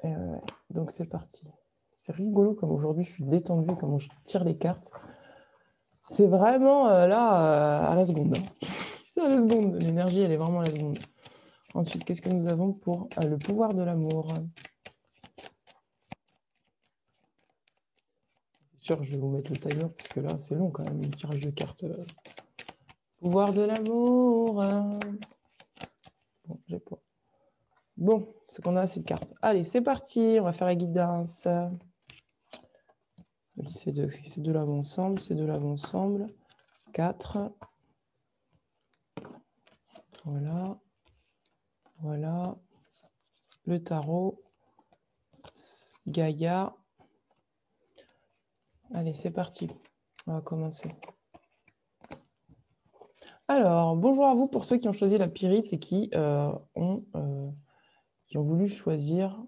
Et ouais. Donc c'est parti. C'est rigolo comme aujourd'hui je suis détendue, comment je tire les cartes. C'est vraiment là à la seconde. C'est à la seconde. L'énergie, elle est vraiment à la seconde. Ensuite, qu'est-ce que nous avons pour le pouvoir de l'amour? C'est sûr, je vais vous mettre le timer parce que là, c'est long quand même, le tirage de cartes. Pouvoir de l'amour. Bon, j'ai pas. Bon, ce qu'on a, assez de cartes. Allez, c'est parti. On va faire la guidance. Ces deux-là vont ensemble. Ces deux-là vont ensemble. 4. Voilà. Voilà. Le tarot. Gaïa. Allez, c'est parti. On va commencer. Alors, bonjour à vous pour ceux qui ont choisi la pyrite et qui ont voulu choisir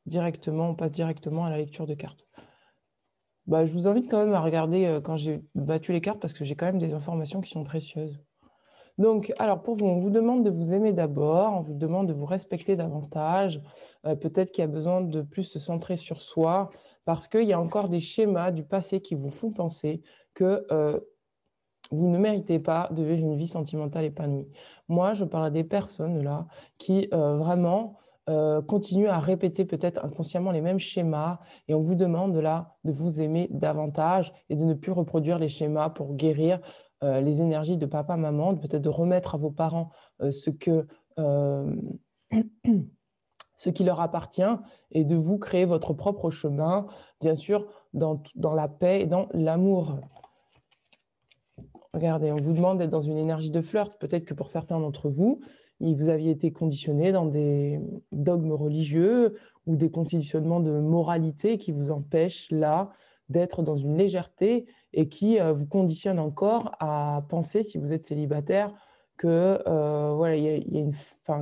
directement, on passe directement à la lecture de cartes. Bah, je vous invite quand même à regarder quand j'ai battu les cartes parce que j'ai quand même des informations qui sont précieuses. Donc, alors pour vous, on vous demande de vous aimer d'abord, on vous demande de vous respecter davantage. Peut-être qu'il y a besoin de plus se centrer sur soi parce qu'il y a encore des schémas du passé qui vous font penser que vous ne méritez pas de vivre une vie sentimentale épanouie. Moi, je parle à des personnes là qui vraiment continuent à répéter peut-être inconsciemment les mêmes schémas et on vous demande là de vous aimer davantage et de ne plus reproduire les schémas pour guérir les énergies de papa, maman, peut-être de remettre à vos parents euh, ce qui leur appartient et de vous créer votre propre chemin, bien sûr, dans la paix et dans l'amour. Regardez, on vous demande d'être dans une énergie de flirt. Peut-être que pour certains d'entre vous, vous aviez été conditionnés dans des dogmes religieux ou des conditionnements de moralité qui vous empêchent là d'être dans une légèreté et qui vous conditionnent encore à penser, si vous êtes célibataire, que voilà,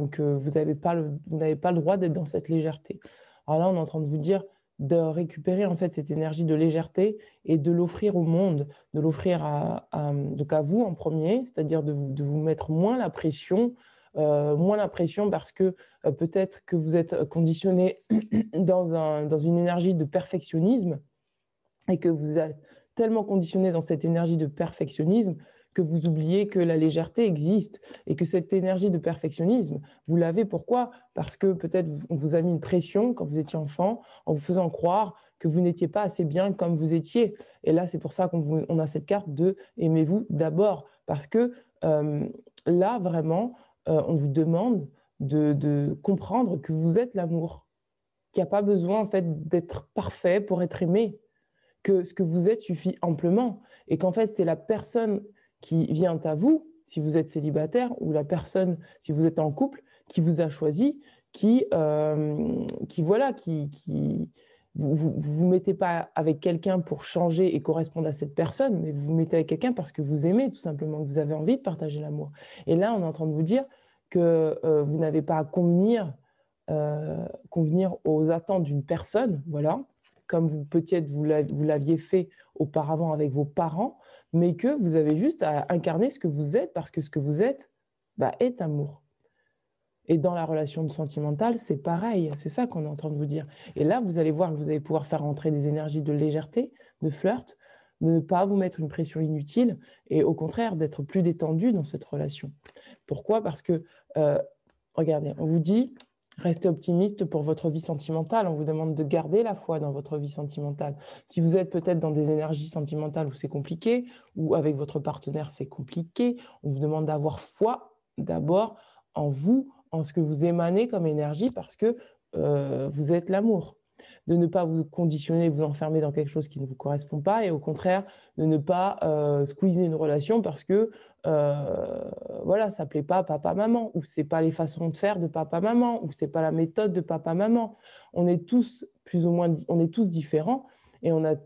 que vous n'avez pas le droit d'être dans cette légèreté. Alors là, on est en train de vous dire de récupérer en fait cette énergie de légèreté et de l'offrir au monde, de l'offrir donc à vous en premier, c'est-à-dire de vous mettre moins la pression parce que peut-être que vous êtes conditionné dans une énergie de perfectionnisme et que vous êtes tellement conditionné dans cette énergie de perfectionnisme que vous oubliez que la légèreté existe et que cette énergie de perfectionnisme, vous l'avez. Pourquoi? Parce que peut-être on vous a mis une pression quand vous étiez enfant en vous faisant croire que vous n'étiez pas assez bien comme vous étiez. Et là, c'est pour ça qu'on a cette carte de « aimez-vous d'abord ». Parce que là, vraiment, on vous demande de comprendre que vous êtes l'amour, qu'il n'y a pas besoin en fait d'être parfait pour être aimé, que ce que vous êtes suffit amplement et qu'en fait, c'est la personne qui vient à vous, si vous êtes célibataire, ou la personne, si vous êtes en couple, qui vous a choisi, vous mettez pas avec quelqu'un pour changer et correspondre à cette personne, mais vous vous mettez avec quelqu'un parce que vous aimez tout simplement, que vous avez envie de partager l'amour. Et là, on est en train de vous dire que vous n'avez pas à convenir aux attentes d'une personne, voilà, comme peut-être vous l'aviez fait auparavant avec vos parents, mais que vous avez juste à incarner ce que vous êtes, parce que ce que vous êtes est amour. Et dans la relation sentimentale, c'est pareil, c'est ça qu'on est en train de vous dire. Et là, vous allez voir que vous allez pouvoir faire entrer des énergies de légèreté, de flirt, de ne pas vous mettre une pression inutile, et au contraire, d'être plus détendu dans cette relation. Pourquoi? Parce que, regardez, on vous dit, restez optimiste pour votre vie sentimentale. On vous demande de garder la foi dans votre vie sentimentale. Si vous êtes peut-être dans des énergies sentimentales où c'est compliqué, ou avec votre partenaire c'est compliqué, on vous demande d'avoir foi d'abord en vous, en ce que vous émanez comme énergie, parce que vous êtes l'amour. De ne pas vous conditionner, vous enfermer dans quelque chose qui ne vous correspond pas, et au contraire, de ne pas squeezer une relation parce que voilà, ça plaît pas à papa-maman, ou c'est pas les façons de faire de papa-maman, ou c'est pas la méthode de papa-maman. On est tous plus ou moins, on est tous différents, et on a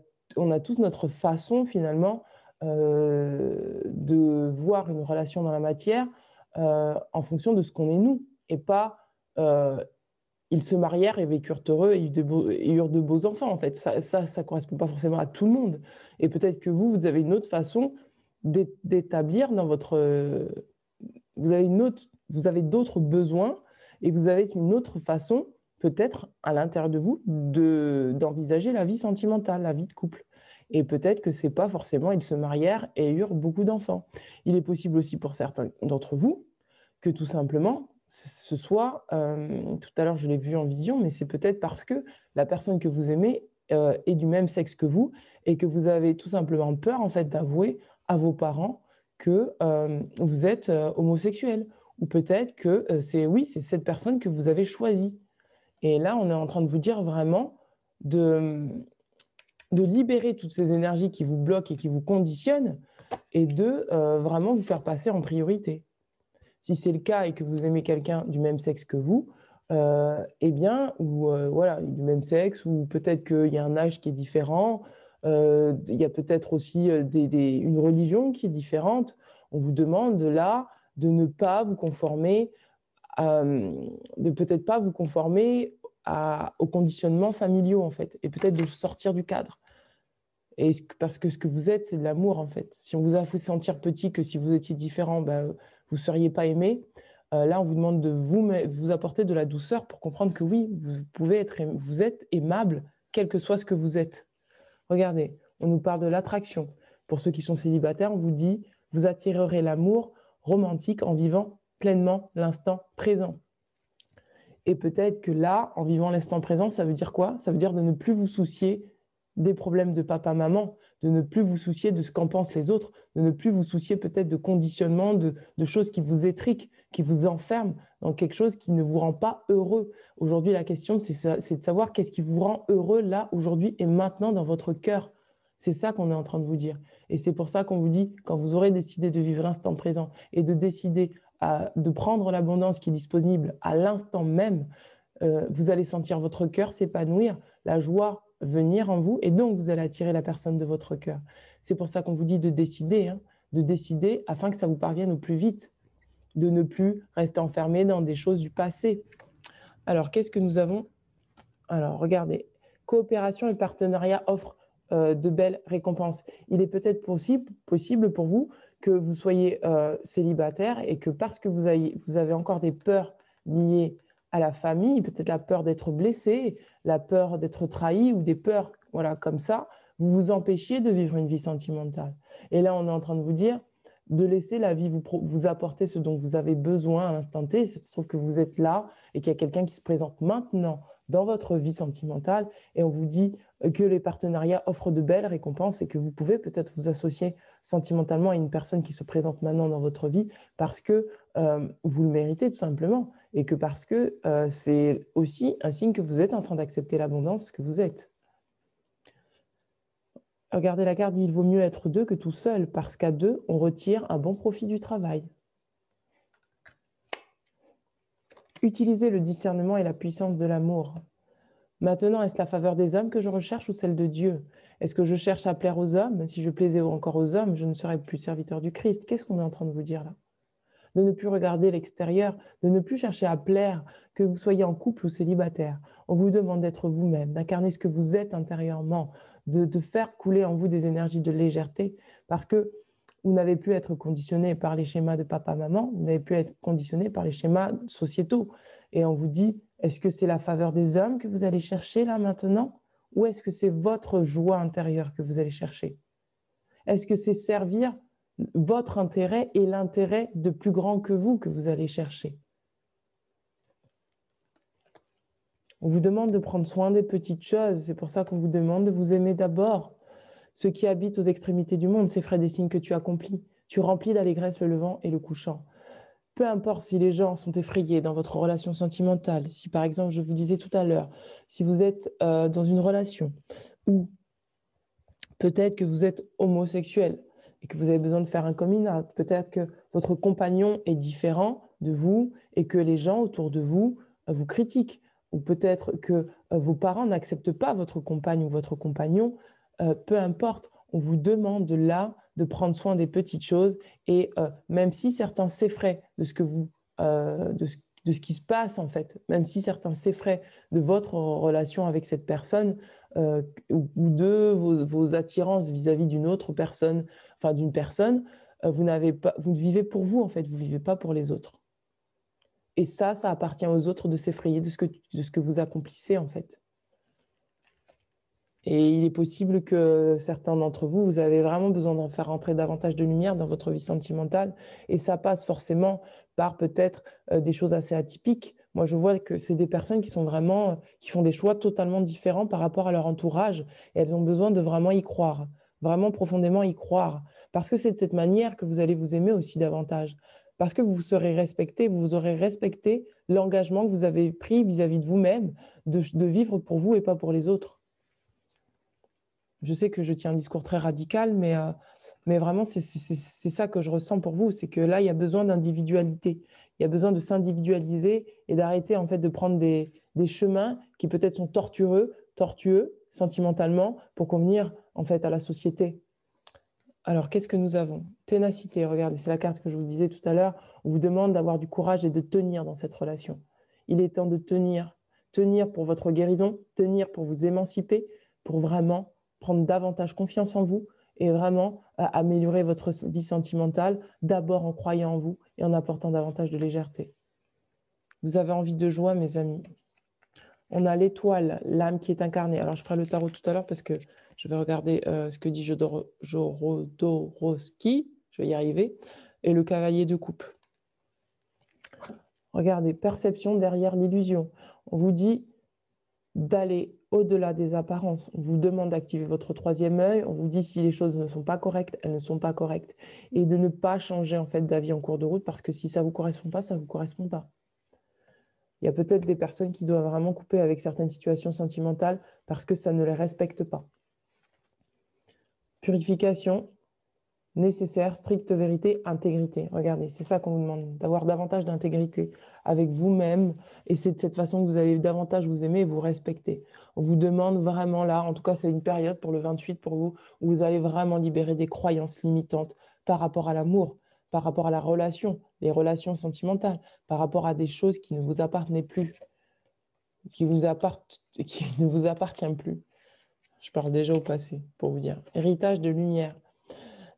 tous notre façon finalement de voir une relation dans la matière en fonction de ce qu'on est nous, et pas ils se marièrent et vécurent heureux et eurent de beaux enfants. En fait, ça correspond pas forcément à tout le monde. Et peut-être que vous avez une autre façon d'établir dans votre... vous avez d'autres besoins et vous avez une autre façon, peut-être à l'intérieur de vous, d'envisager la vie sentimentale, la vie de couple. Et peut-être que c'est pas forcément ils se marièrent et eurent beaucoup d'enfants. Il est possible aussi pour certains d'entre vous que tout simplement ce soit, tout à l'heure je l'ai vu en vision, mais c'est peut-être parce que la personne que vous aimez est du même sexe que vous et que vous avez tout simplement peur en fait d'avouer à vos parents que vous êtes homosexuel, ou peut-être que c'est cette personne que vous avez choisie. Et là, on est en train de vous dire vraiment de libérer toutes ces énergies qui vous bloquent et qui vous conditionnent et de vraiment vous faire passer en priorité. Si c'est le cas et que vous aimez quelqu'un du même sexe que vous, eh bien, ou voilà, du même sexe, ou peut-être qu'il y a un âge qui est différent, il y a peut-être aussi une religion qui est différente. On vous demande là de ne pas vous conformer, de peut-être pas vous conformer aux conditionnements familiaux, en fait, et peut-être de sortir du cadre. Et parce que ce que vous êtes, c'est de l'amour, en fait. Si on vous a fait sentir petit que si vous étiez différent, bah, vous ne seriez pas aimé, là, on vous demande de vous apporter de la douceur pour comprendre que oui, vous êtes aimable, quel que soit ce que vous êtes. Regardez, on nous parle de l'attraction. Pour ceux qui sont célibataires, on vous dit, vous attirerez l'amour romantique en vivant pleinement l'instant présent. Et peut-être que là, en vivant l'instant présent, ça veut dire quoi? Ça veut dire de ne plus vous soucier des problèmes de papa-maman, de ne plus vous soucier de ce qu'en pensent les autres, de ne plus vous soucier peut-être de conditionnements, de choses qui vous étriquent, qui vous enferment dans quelque chose qui ne vous rend pas heureux. Aujourd'hui, la question, c'est de savoir qu'est-ce qui vous rend heureux là, aujourd'hui et maintenant dans votre cœur. C'est ça qu'on est en train de vous dire. Et c'est pour ça qu'on vous dit, quand vous aurez décidé de vivre l'instant présent et de décider de prendre l'abondance qui est disponible à l'instant même, vous allez sentir votre cœur s'épanouir, la joie venir en vous, et donc vous allez attirer la personne de votre cœur. C'est pour ça qu'on vous dit de décider afin que ça vous parvienne au plus vite, de ne plus rester enfermé dans des choses du passé. Alors, qu'est-ce que nous avons? Alors, regardez, coopération et partenariat offrent de belles récompenses. Il est peut-être possible pour vous que vous soyez célibataire et que parce que vous avez encore des peurs liées à la famille, peut-être la peur d'être blessé, la peur d'être trahi ou des peurs voilà, comme ça, vous vous empêchiez de vivre une vie sentimentale. Et là, on est en train de vous dire de laisser la vie vous apporter ce dont vous avez besoin à l'instant T. Il se trouve que vous êtes là et qu'il y a quelqu'un qui se présente maintenant dans votre vie sentimentale et on vous dit que les partenariats offrent de belles récompenses et que vous pouvez peut-être vous associer sentimentalement à une personne qui se présente maintenant dans votre vie parce que vous le méritez tout simplement et que parce que c'est aussi un signe que vous êtes en train d'accepter l'abondance que vous êtes. Regardez la carte, il vaut mieux être deux que tout seul parce qu'à deux, on retire un bon profit du travail. Utilisez le discernement et la puissance de l'amour. Maintenant, est-ce la faveur des hommes que je recherche ou celle de Dieu? Est-ce que je cherche à plaire aux hommes? Si je plaisais encore aux hommes, je ne serais plus serviteur du Christ. Qu'est-ce qu'on est en train de vous dire là? De ne plus regarder l'extérieur, de ne plus chercher à plaire, que vous soyez en couple ou célibataire. On vous demande d'être vous-même, d'incarner ce que vous êtes intérieurement, de faire couler en vous des énergies de légèreté, parce que vous n'avez pu être conditionné par les schémas de papa-maman, vous n'avez pu être conditionné par les schémas sociétaux. Et on vous dit, est-ce que c'est la faveur des hommes que vous allez chercher là maintenant? Ou est-ce que c'est votre joie intérieure que vous allez chercher? Est-ce que c'est servir votre intérêt et l'intérêt de plus grand que vous allez chercher? On vous demande de prendre soin des petites choses. C'est pour ça qu'on vous demande de vous aimer d'abord. Ceux qui habitent aux extrémités du monde, c'est feraient des signes que tu accomplis. Tu remplis d'allégresse le levant et le couchant. Peu importe si les gens sont effrayés dans votre relation sentimentale, si par exemple, je vous disais tout à l'heure, si vous êtes dans une relation où peut-être que vous êtes homosexuel et que vous avez besoin de faire un coming out, peut-être que votre compagnon est différent de vous et que les gens autour de vous vous critiquent, ou peut-être que vos parents n'acceptent pas votre compagne ou votre compagnon, peu importe, on vous demande là de prendre soin des petites choses et même si certains s'effraient de ce que de ce qui se passe en fait, même si certains s'effraient de votre relation avec cette personne ou de vos attirances vis-à-vis d'une autre personne, enfin d'une personne, vous ne vivez pour vous en fait, vous ne vivez pas pour les autres. Et ça appartient aux autres de s'effrayer de ce que vous accomplissez en fait. Et il est possible que certains d'entre vous, vous avez vraiment besoin d'en faire entrer davantage de lumière dans votre vie sentimentale. Et ça passe forcément par peut-être des choses assez atypiques. Moi, je vois que c'est des personnes qui sont vraiment, qui font des choix totalement différents par rapport à leur entourage. Et elles ont besoin de vraiment y croire, vraiment profondément y croire. Parce que c'est de cette manière que vous allez vous aimer aussi davantage. Parce que vous serez respecté, vous aurez respecté l'engagement que vous avez pris vis-à-vis de vous-même, de vivre pour vous et pas pour les autres. Je sais que je tiens un discours très radical, mais vraiment, c'est ça que je ressens pour vous. C'est que là, il y a besoin d'individualité. Il y a besoin de s'individualiser et d'arrêter en fait de prendre des chemins qui peut-être sont tortueux sentimentalement pour convenir en fait à la société. Alors, qu'est-ce que nous avons? Ténacité, regardez, c'est la carte que je vous disais tout à l'heure. On vous demande d'avoir du courage et de tenir dans cette relation. Il est temps de tenir, tenir pour votre guérison, tenir pour vous émanciper, pour vraiment prendre davantage confiance en vous et vraiment améliorer votre vie sentimentale, d'abord en croyant en vous et en apportant davantage de légèreté. Vous avez envie de joie, mes amis. On a l'étoile, l'âme qui est incarnée. Alors, je ferai le tarot tout à l'heure parce que je vais regarder ce que dit Jodorowsky, je vais y arriver, et le cavalier de coupe. Regardez, perception derrière l'illusion. On vous dit d'aller au-delà des apparences. On vous demande d'activer votre troisième œil. On vous dit si les choses ne sont pas correctes, elles ne sont pas correctes. Et de ne pas changer en fait d'avis en cours de route parce que si ça ne vous correspond pas, ça ne vous correspond pas. Il y a peut-être des personnes qui doivent vraiment couper avec certaines situations sentimentales parce que ça ne les respecte pas. Purification, nécessaire, stricte vérité, intégrité. Regardez, c'est ça qu'on vous demande, d'avoir davantage d'intégrité avec vous-même. Et c'est de cette façon que vous allez davantage vous aimer et vous respecter. On vous demande vraiment là, en tout cas c'est une période pour le 28 pour vous, où vous allez vraiment libérer des croyances limitantes par rapport à l'amour, par rapport à la relation, les relations sentimentales, par rapport à des choses qui ne vous appartenaient plus, qui ne vous appartiennent plus. Je parle déjà au passé pour vous dire. Héritage de lumière.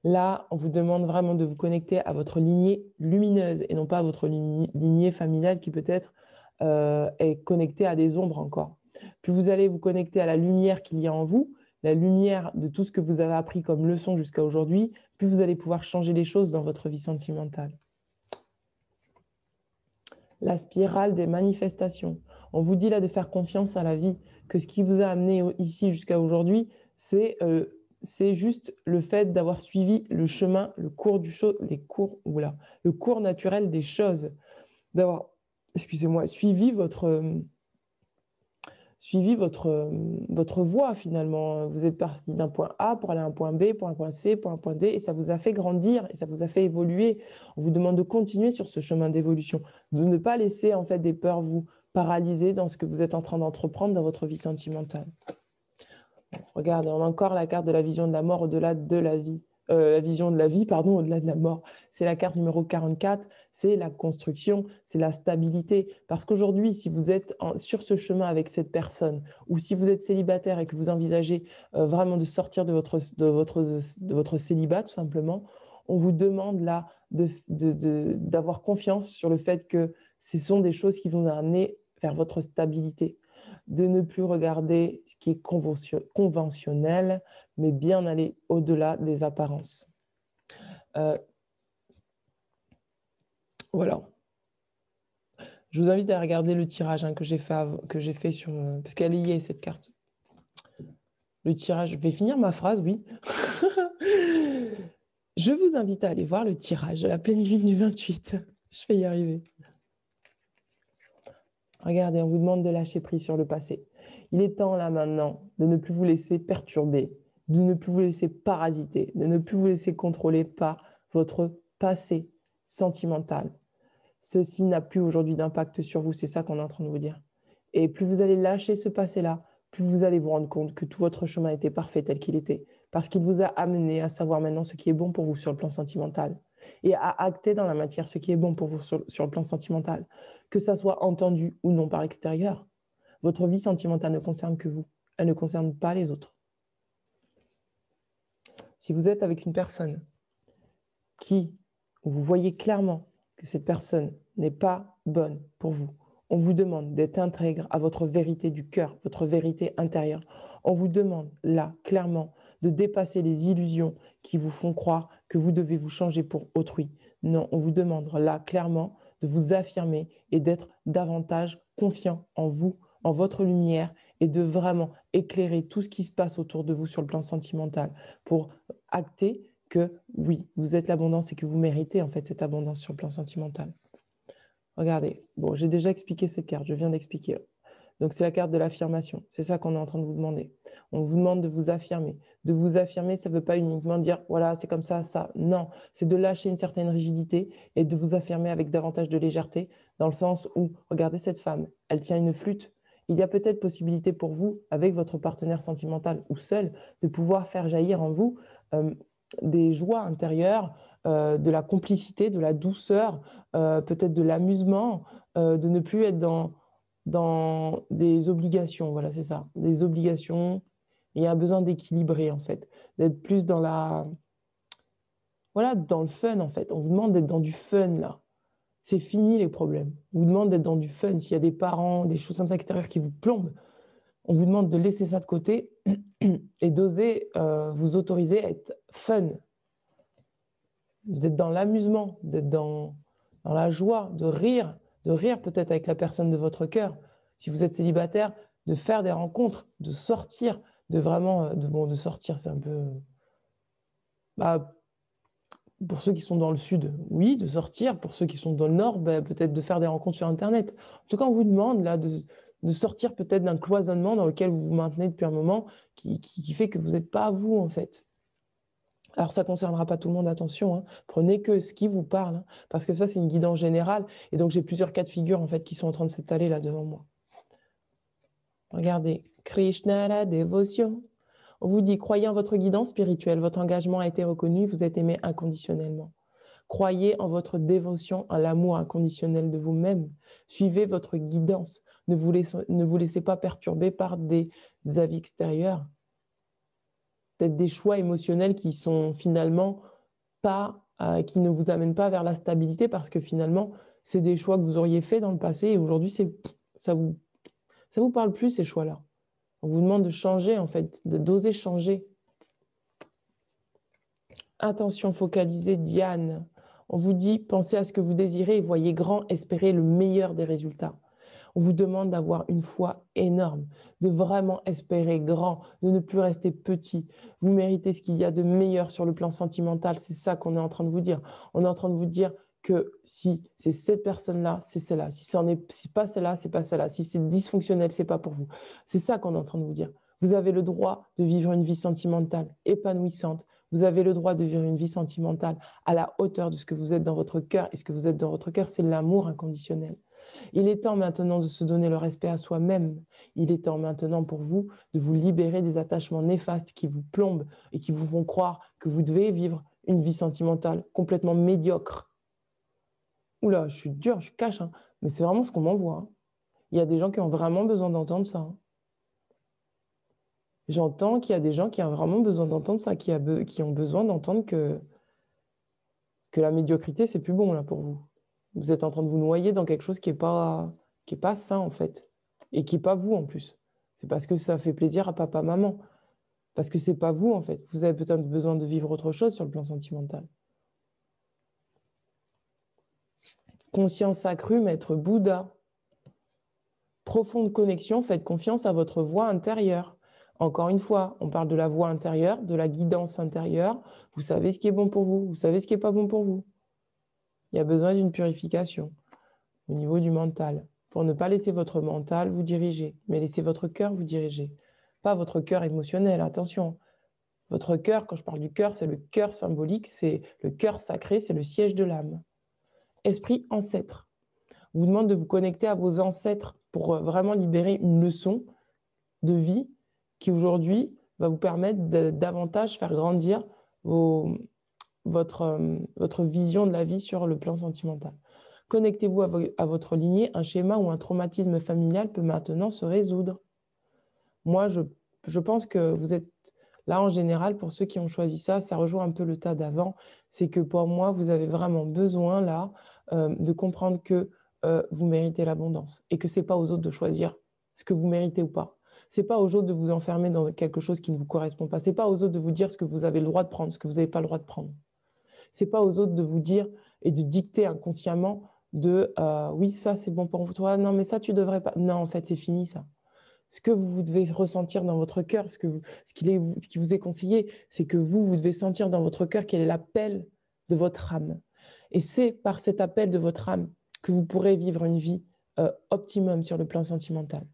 Là, on vous demande vraiment de vous connecter à votre lignée lumineuse et non pas à votre lignée familiale qui peut-être est connectée à des ombres encore. Plus vous allez vous connecter à la lumière qu'il y a en vous, la lumière de tout ce que vous avez appris comme leçon jusqu'à aujourd'hui, plus vous allez pouvoir changer les choses dans votre vie sentimentale. La spirale des manifestations. On vous dit là de faire confiance à la vie, que ce qui vous a amené ici jusqu'à aujourd'hui, c'est juste le fait d'avoir suivi le chemin, le cours naturel des choses, d'avoir, suivi votre voie finalement. Vous êtes parti d'un point A pour aller à un point B, pour un point C, pour un point D, et ça vous a fait grandir, et ça vous a fait évoluer. On vous demande de continuer sur ce chemin d'évolution, de ne pas laisser en fait des peurs vous paralyser dans ce que vous êtes en train d'entreprendre dans votre vie sentimentale. Regardez, on a encore la carte de la vision de la mort au-delà de la vie. La vision de la vie, pardon, au-delà de la mort. C'est la carte numéro 44, c'est la construction, c'est la stabilité. Parce qu'aujourd'hui, si vous êtes sur ce chemin avec cette personne, ou si vous êtes célibataire et que vous envisagez vraiment de sortir de votre célibat, tout simplement, on vous demande là d'avoir confiance sur le fait que ce sont des choses qui vont vous amener vers votre stabilité, de ne plus regarder ce qui est conventionnel, mais bien aller au-delà des apparences. Voilà. Je vous invite à regarder le tirage que j'ai fait sur... parce qu'elle est liée, cette carte. Le tirage, je vais finir ma phrase, oui. Je vous invite à aller voir le tirage de la pleine lune du 28. Je vais y arriver. Regardez, on vous demande de lâcher prise sur le passé. Il est temps là maintenant de ne plus vous laisser perturber, de ne plus vous laisser parasiter, de ne plus vous laisser contrôler par votre passé sentimental. Ceci n'a plus aujourd'hui d'impact sur vous, c'est ça qu'on est en train de vous dire. Et plus vous allez lâcher ce passé-là, plus vous allez vous rendre compte que tout votre chemin était parfait tel qu'il était, parce qu'il vous a amené à savoir maintenant ce qui est bon pour vous sur le plan sentimental et à acter dans la matière ce qui est bon pour vous sur le plan sentimental, que ça soit entendu ou non par l'extérieur. Votre vie sentimentale ne concerne que vous, elle ne concerne pas les autres. Si vous êtes avec une personne où vous voyez clairement que cette personne n'est pas bonne pour vous, on vous demande d'être intègre à votre vérité du cœur, votre vérité intérieure. On vous demande là, clairement, de dépasser les illusions qui vous font croire que vous devez vous changer pour autrui. Non, on vous demande là, clairement, de vous affirmer et d'être davantage confiant en vous, en votre lumière, et de vraiment éclairer tout ce qui se passe autour de vous sur le plan sentimental pour acter que oui, vous êtes l'abondance et que vous méritez en fait cette abondance sur le plan sentimental. Regardez, bon, j'ai déjà expliqué cette carte, je viens d'expliquer. Donc, c'est la carte de l'affirmation. C'est ça qu'on est en train de vous demander. On vous demande de vous affirmer. De vous affirmer, ça ne veut pas uniquement dire, voilà, c'est comme ça, ça. Non, c'est de lâcher une certaine rigidité et de vous affirmer avec davantage de légèreté, dans le sens où, regardez cette femme, elle tient une flûte. Il y a peut-être possibilité pour vous, avec votre partenaire sentimental ou seul, de pouvoir faire jaillir en vous des joies intérieures, de la complicité, de la douceur, peut-être de l'amusement, de ne plus être dans dans des obligations, voilà, c'est ça, des obligations. Il y a un besoin d'équilibrer, en fait, d'être plus dans voilà, dans le fun, en fait. On vous demande d'être dans du fun, là. C'est fini les problèmes. On vous demande d'être dans du fun. S'il y a des parents, des choses comme ça extérieures qui vous plombent, on vous demande de laisser ça de côté et d'oser vous autoriser à être fun, d'être dans l'amusement, d'être dans la joie, de rire peut-être avec la personne de votre cœur. Si vous êtes célibataire, de faire des rencontres, de sortir, de vraiment, de sortir, c'est un peu... Bah, pour ceux qui sont dans le sud, oui, de sortir. Pour ceux qui sont dans le nord, bah, peut-être de faire des rencontres sur Internet. En tout cas, on vous demande là de sortir peut-être d'un cloisonnement dans lequel vous vous maintenez depuis un moment qui fait que vous n'êtes pas à vous, en fait. Alors, ça ne concernera pas tout le monde, attention, hein. Prenez que ce qui vous parle, hein, parce que ça, c'est une guidance générale. Et donc, j'ai plusieurs cas de figure, en fait, qui sont en train de s'étaler là devant moi. Regardez, Krishna, la dévotion. On vous dit, croyez en votre guidance spirituelle, votre engagement a été reconnu, vous êtes aimé inconditionnellement. Croyez en votre dévotion, en l'amour inconditionnel de vous-même. Suivez votre guidance. Ne vous laissez pas perturber par des avis extérieurs. Peut-être des choix émotionnels qui sont finalement pas, qui ne vous amènent pas vers la stabilité parce que finalement, c'est des choix que vous auriez faits dans le passé et aujourd'hui, ça vous parle plus ces choix-là. On vous demande de changer en fait, d'oser changer. Attention focalisée, Diane. On vous dit, pensez à ce que vous désirez et voyez grand, espérez le meilleur des résultats. On vous demande d'avoir une foi énorme, de vraiment espérer grand, de ne plus rester petit. Vous méritez ce qu'il y a de meilleur sur le plan sentimental. C'est ça qu'on est en train de vous dire. On est en train de vous dire que si c'est cette personne-là, c'est celle-là. Si ce n'est pas celle-là, c'est pas celle-là. Si c'est dysfonctionnel, c'est pas pour vous. C'est ça qu'on est en train de vous dire. Vous avez le droit de vivre une vie sentimentale épanouissante. Vous avez le droit de vivre une vie sentimentale à la hauteur de ce que vous êtes dans votre cœur. Et ce que vous êtes dans votre cœur, c'est l'amour inconditionnel. Il est temps maintenant de se donner le respect à soi-même. Il est temps maintenant pour vous de vous libérer des attachements néfastes qui vous plombent et qui vous font croire que vous devez vivre une vie sentimentale complètement médiocre. Oula, je suis dur, je cache, hein, mais c'est vraiment ce qu'on m'envoie. Hein. Il y a des gens qui ont vraiment besoin d'entendre ça. Hein. J'entends qu'il y a des gens qui ont vraiment besoin d'entendre ça, qui ont besoin d'entendre que la médiocrité, c'est plus bon là pour vous. Vous êtes en train de vous noyer dans quelque chose qui est pas sain en fait, et qui est pas vous en plus. C'est parce que ça fait plaisir à papa, maman, parce que c'est pas vous en fait. Vous avez peut-être besoin de vivre autre chose sur le plan sentimental. Conscience accrue, maître Bouddha. Profonde connexion, faites confiance à votre voix intérieure. Encore une fois, on parle de la voix intérieure, de la guidance intérieure. Vous savez ce qui est bon pour vous, vous savez ce qui n'est pas bon pour vous. Il y a besoin d'une purification au niveau du mental, pour ne pas laisser votre mental vous diriger, mais laisser votre cœur vous diriger. Pas votre cœur émotionnel, attention. Votre cœur, quand je parle du cœur, c'est le cœur symbolique, c'est le cœur sacré, c'est le siège de l'âme. Esprit ancêtre. On vous demande de vous connecter à vos ancêtres pour vraiment libérer une leçon de vie qui aujourd'hui va vous permettre de davantage faire grandir votre vision de la vie sur le plan sentimental. Connectez-vous à votre lignée, un schéma ou un traumatisme familial peut maintenant se résoudre. Moi, je pense que vous êtes là en général, pour ceux qui ont choisi ça, ça rejoint un peu le tas d'avant, c'est que pour moi, vous avez vraiment besoin là de comprendre que vous méritez l'abondance et que ce n'est pas aux autres de choisir ce que vous méritez ou pas. Ce n'est pas aux autres de vous enfermer dans quelque chose qui ne vous correspond pas. Ce n'est pas aux autres de vous dire ce que vous avez le droit de prendre, ce que vous n'avez pas le droit de prendre. Ce n'est pas aux autres de vous dire et de dicter inconsciemment de oui, ça c'est bon pour toi, non mais ça tu devrais pas. Non, en fait, c'est fini ça. Ce que vous devez ressentir dans votre cœur, ce qui vous est conseillé, c'est que vous devez sentir dans votre cœur quel est l'appel de votre âme. Et c'est par cet appel de votre âme que vous pourrez vivre une vie optimum sur le plan sentimental.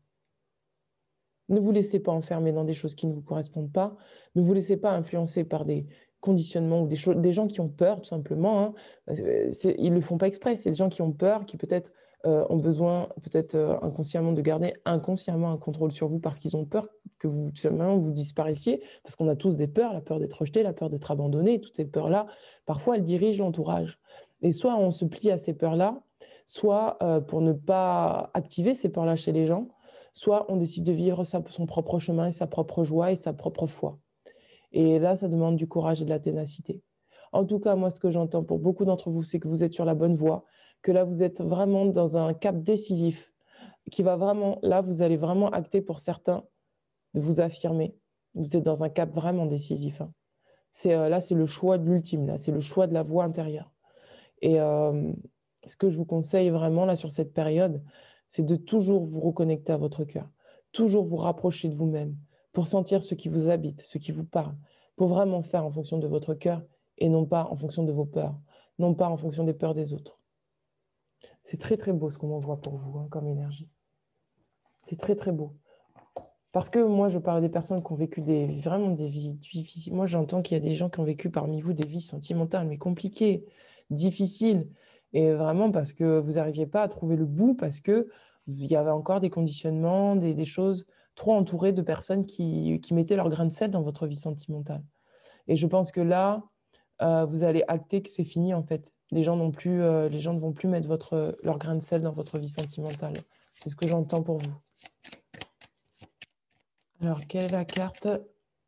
Ne vous laissez pas enfermer dans des choses qui ne vous correspondent pas. Ne vous laissez pas influencer par des conditionnements ou des gens qui ont peur, tout simplement. Hein. Ils ne le font pas exprès. C'est des gens qui ont peur, qui peut-être ont besoin, peut-être inconsciemment, de garder inconsciemment un contrôle sur vous parce qu'ils ont peur que vous, tout simplement, vous disparaissiez. Parce qu'on a tous des peurs, la peur d'être rejeté, la peur d'être abandonné. Et toutes ces peurs-là, parfois, elles dirigent l'entourage. Et soit on se plie à ces peurs-là, soit pour ne pas activer ces peurs-là chez les gens, soit on décide de vivre son propre chemin et sa propre joie et sa propre foi. Et là, ça demande du courage et de la ténacité. En tout cas, moi, ce que j'entends pour beaucoup d'entre vous, c'est que vous êtes sur la bonne voie, que là, vous êtes vraiment dans un cap décisif, qui va vraiment, là, vous allez vraiment acter pour certains de vous affirmer. Vous êtes dans un cap vraiment décisif. Hein. Là, c'est le choix de l'ultime, là, c'est le choix de la voie intérieure. Et ce que je vous conseille vraiment, là, sur cette période, c'est de toujours vous reconnecter à votre cœur, toujours vous rapprocher de vous-même, pour sentir ce qui vous habite, ce qui vous parle, pour vraiment faire en fonction de votre cœur et non pas en fonction de vos peurs, non pas en fonction des peurs des autres. C'est très, très beau ce qu'on m'envoie pour vous hein, comme énergie. C'est très, très beau. Parce que moi, je parle des personnes qui ont vécu vraiment des vies difficiles. Moi, j'entends qu'il y a des gens qui ont vécu parmi vous des vies sentimentales, mais compliquées, difficiles. Et vraiment parce que vous n'arriviez pas à trouver le bout, parce qu'il y avait encore des conditionnements, des choses trop entourées de personnes qui mettaient leur grain de sel dans votre vie sentimentale. Et je pense que là, vous allez acter que c'est fini, en fait. Les gens ne vont plus mettre leur grain de sel dans votre vie sentimentale. C'est ce que j'entends pour vous. Alors, quelle est la carte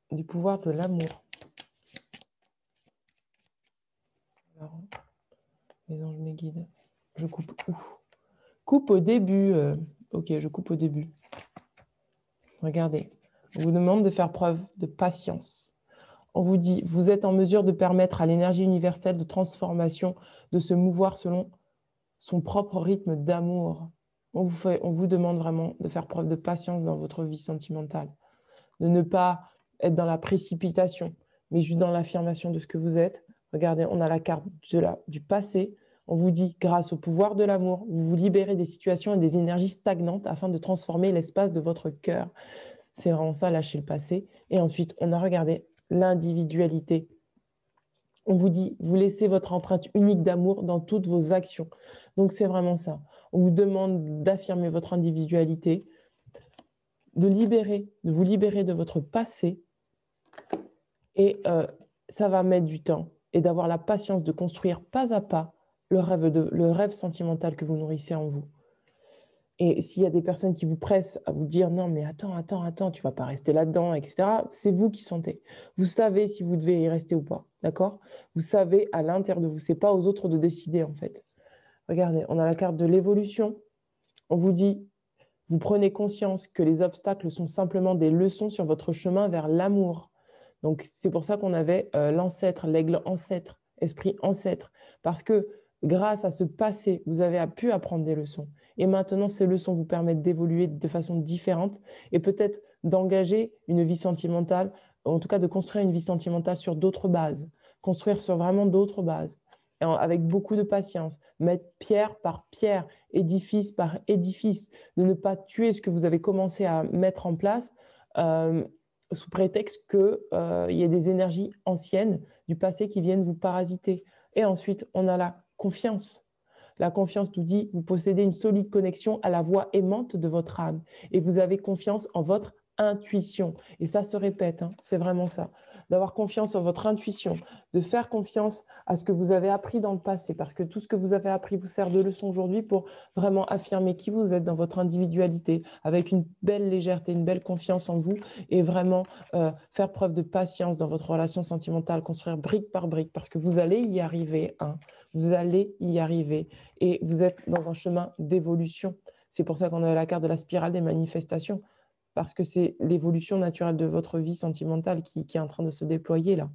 du pouvoir de l'amour? Alors, les anges me guident. Je coupe où? Coupe au début. Ok, je coupe au début. Regardez, on vous demande de faire preuve de patience. On vous dit, vous êtes en mesure de permettre à l'énergie universelle de transformation de se mouvoir selon son propre rythme d'amour. On vous demande vraiment de faire preuve de patience dans votre vie sentimentale, de ne pas être dans la précipitation, mais juste dans l'affirmation de ce que vous êtes. Regardez, on a la carte du passé. On vous dit, grâce au pouvoir de l'amour, vous vous libérez des situations et des énergies stagnantes afin de transformer l'espace de votre cœur. C'est vraiment ça, lâcher le passé. Et ensuite, on a regardé l'individualité. On vous dit, vous laissez votre empreinte unique d'amour dans toutes vos actions. Donc, c'est vraiment ça. On vous demande d'affirmer votre individualité, de vous libérer de votre passé. Et ça va mettre du temps. Et d'avoir la patience de construire pas à pas le rêve sentimental que vous nourrissez en vous. Et s'il y a des personnes qui vous pressent à vous dire non, mais attends, tu vas pas rester là-dedans, etc., c'est vous qui sentez. Vous savez si vous devez y rester ou pas, d'accord? Vous savez à l'intérieur de vous, c'est pas aux autres de décider en fait. Regardez, on a la carte de l'évolution. On vous dit, vous prenez conscience que les obstacles sont simplement des leçons sur votre chemin vers l'amour. Donc, c'est pour ça qu'on avait l'ancêtre, l'aigle ancêtre, esprit ancêtre. Parce que grâce à ce passé, vous avez pu apprendre des leçons. Et maintenant, ces leçons vous permettent d'évoluer de façon différente et peut-être d'engager une vie sentimentale, en tout cas de construire une vie sentimentale sur d'autres bases, construire sur vraiment d'autres bases, avec beaucoup de patience, mettre pierre par pierre, édifice par édifice, de ne pas tuer ce que vous avez commencé à mettre en place sous prétexte qu'il y ait des énergies anciennes du passé qui viennent vous parasiter. Et ensuite, on a la confiance. La confiance nous dit, vous possédez une solide connexion à la voix aimante de votre âme et vous avez confiance en votre intuition. Et ça se répète, hein, c'est vraiment ça. D'avoir confiance en votre intuition, de faire confiance à ce que vous avez appris dans le passé, parce que tout ce que vous avez appris vous sert de leçon aujourd'hui pour vraiment affirmer qui vous êtes dans votre individualité, avec une belle légèreté, une belle confiance en vous, et vraiment faire preuve de patience dans votre relation sentimentale, construire brique par brique, parce que vous allez y arriver, hein. Vous allez y arriver, et vous êtes dans un chemin d'évolution. C'est pour ça qu'on a la carte de la spirale des manifestations, parce que c'est l'évolution naturelle de votre vie sentimentale qui est en train de se déployer là,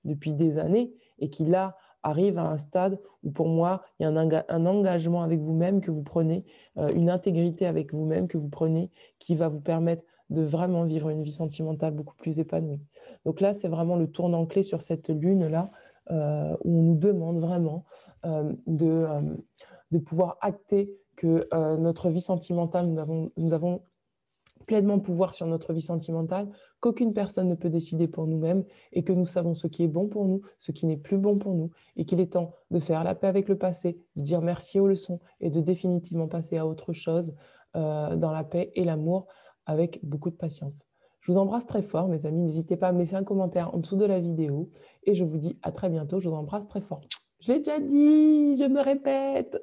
depuis des années, et qui là arrive à un stade où pour moi, il y a un engagement avec vous-même que vous prenez, une intégrité avec vous-même que vous prenez, qui va vous permettre de vraiment vivre une vie sentimentale beaucoup plus épanouie. Donc là, c'est vraiment le tournant clé sur cette lune-là, où on nous demande vraiment de pouvoir acter que notre vie sentimentale, nous avons pleinement pouvoir sur notre vie sentimentale, qu'aucune personne ne peut décider pour nous-mêmes et que nous savons ce qui est bon pour nous, ce qui n'est plus bon pour nous et qu'il est temps de faire la paix avec le passé, de dire merci aux leçons et de définitivement passer à autre chose dans la paix et l'amour avec beaucoup de patience. Je vous embrasse très fort, mes amis. N'hésitez pas à me laisser un commentaire en dessous de la vidéo et je vous dis à très bientôt. Je vous embrasse très fort. Je l'ai déjà dit, je me répète.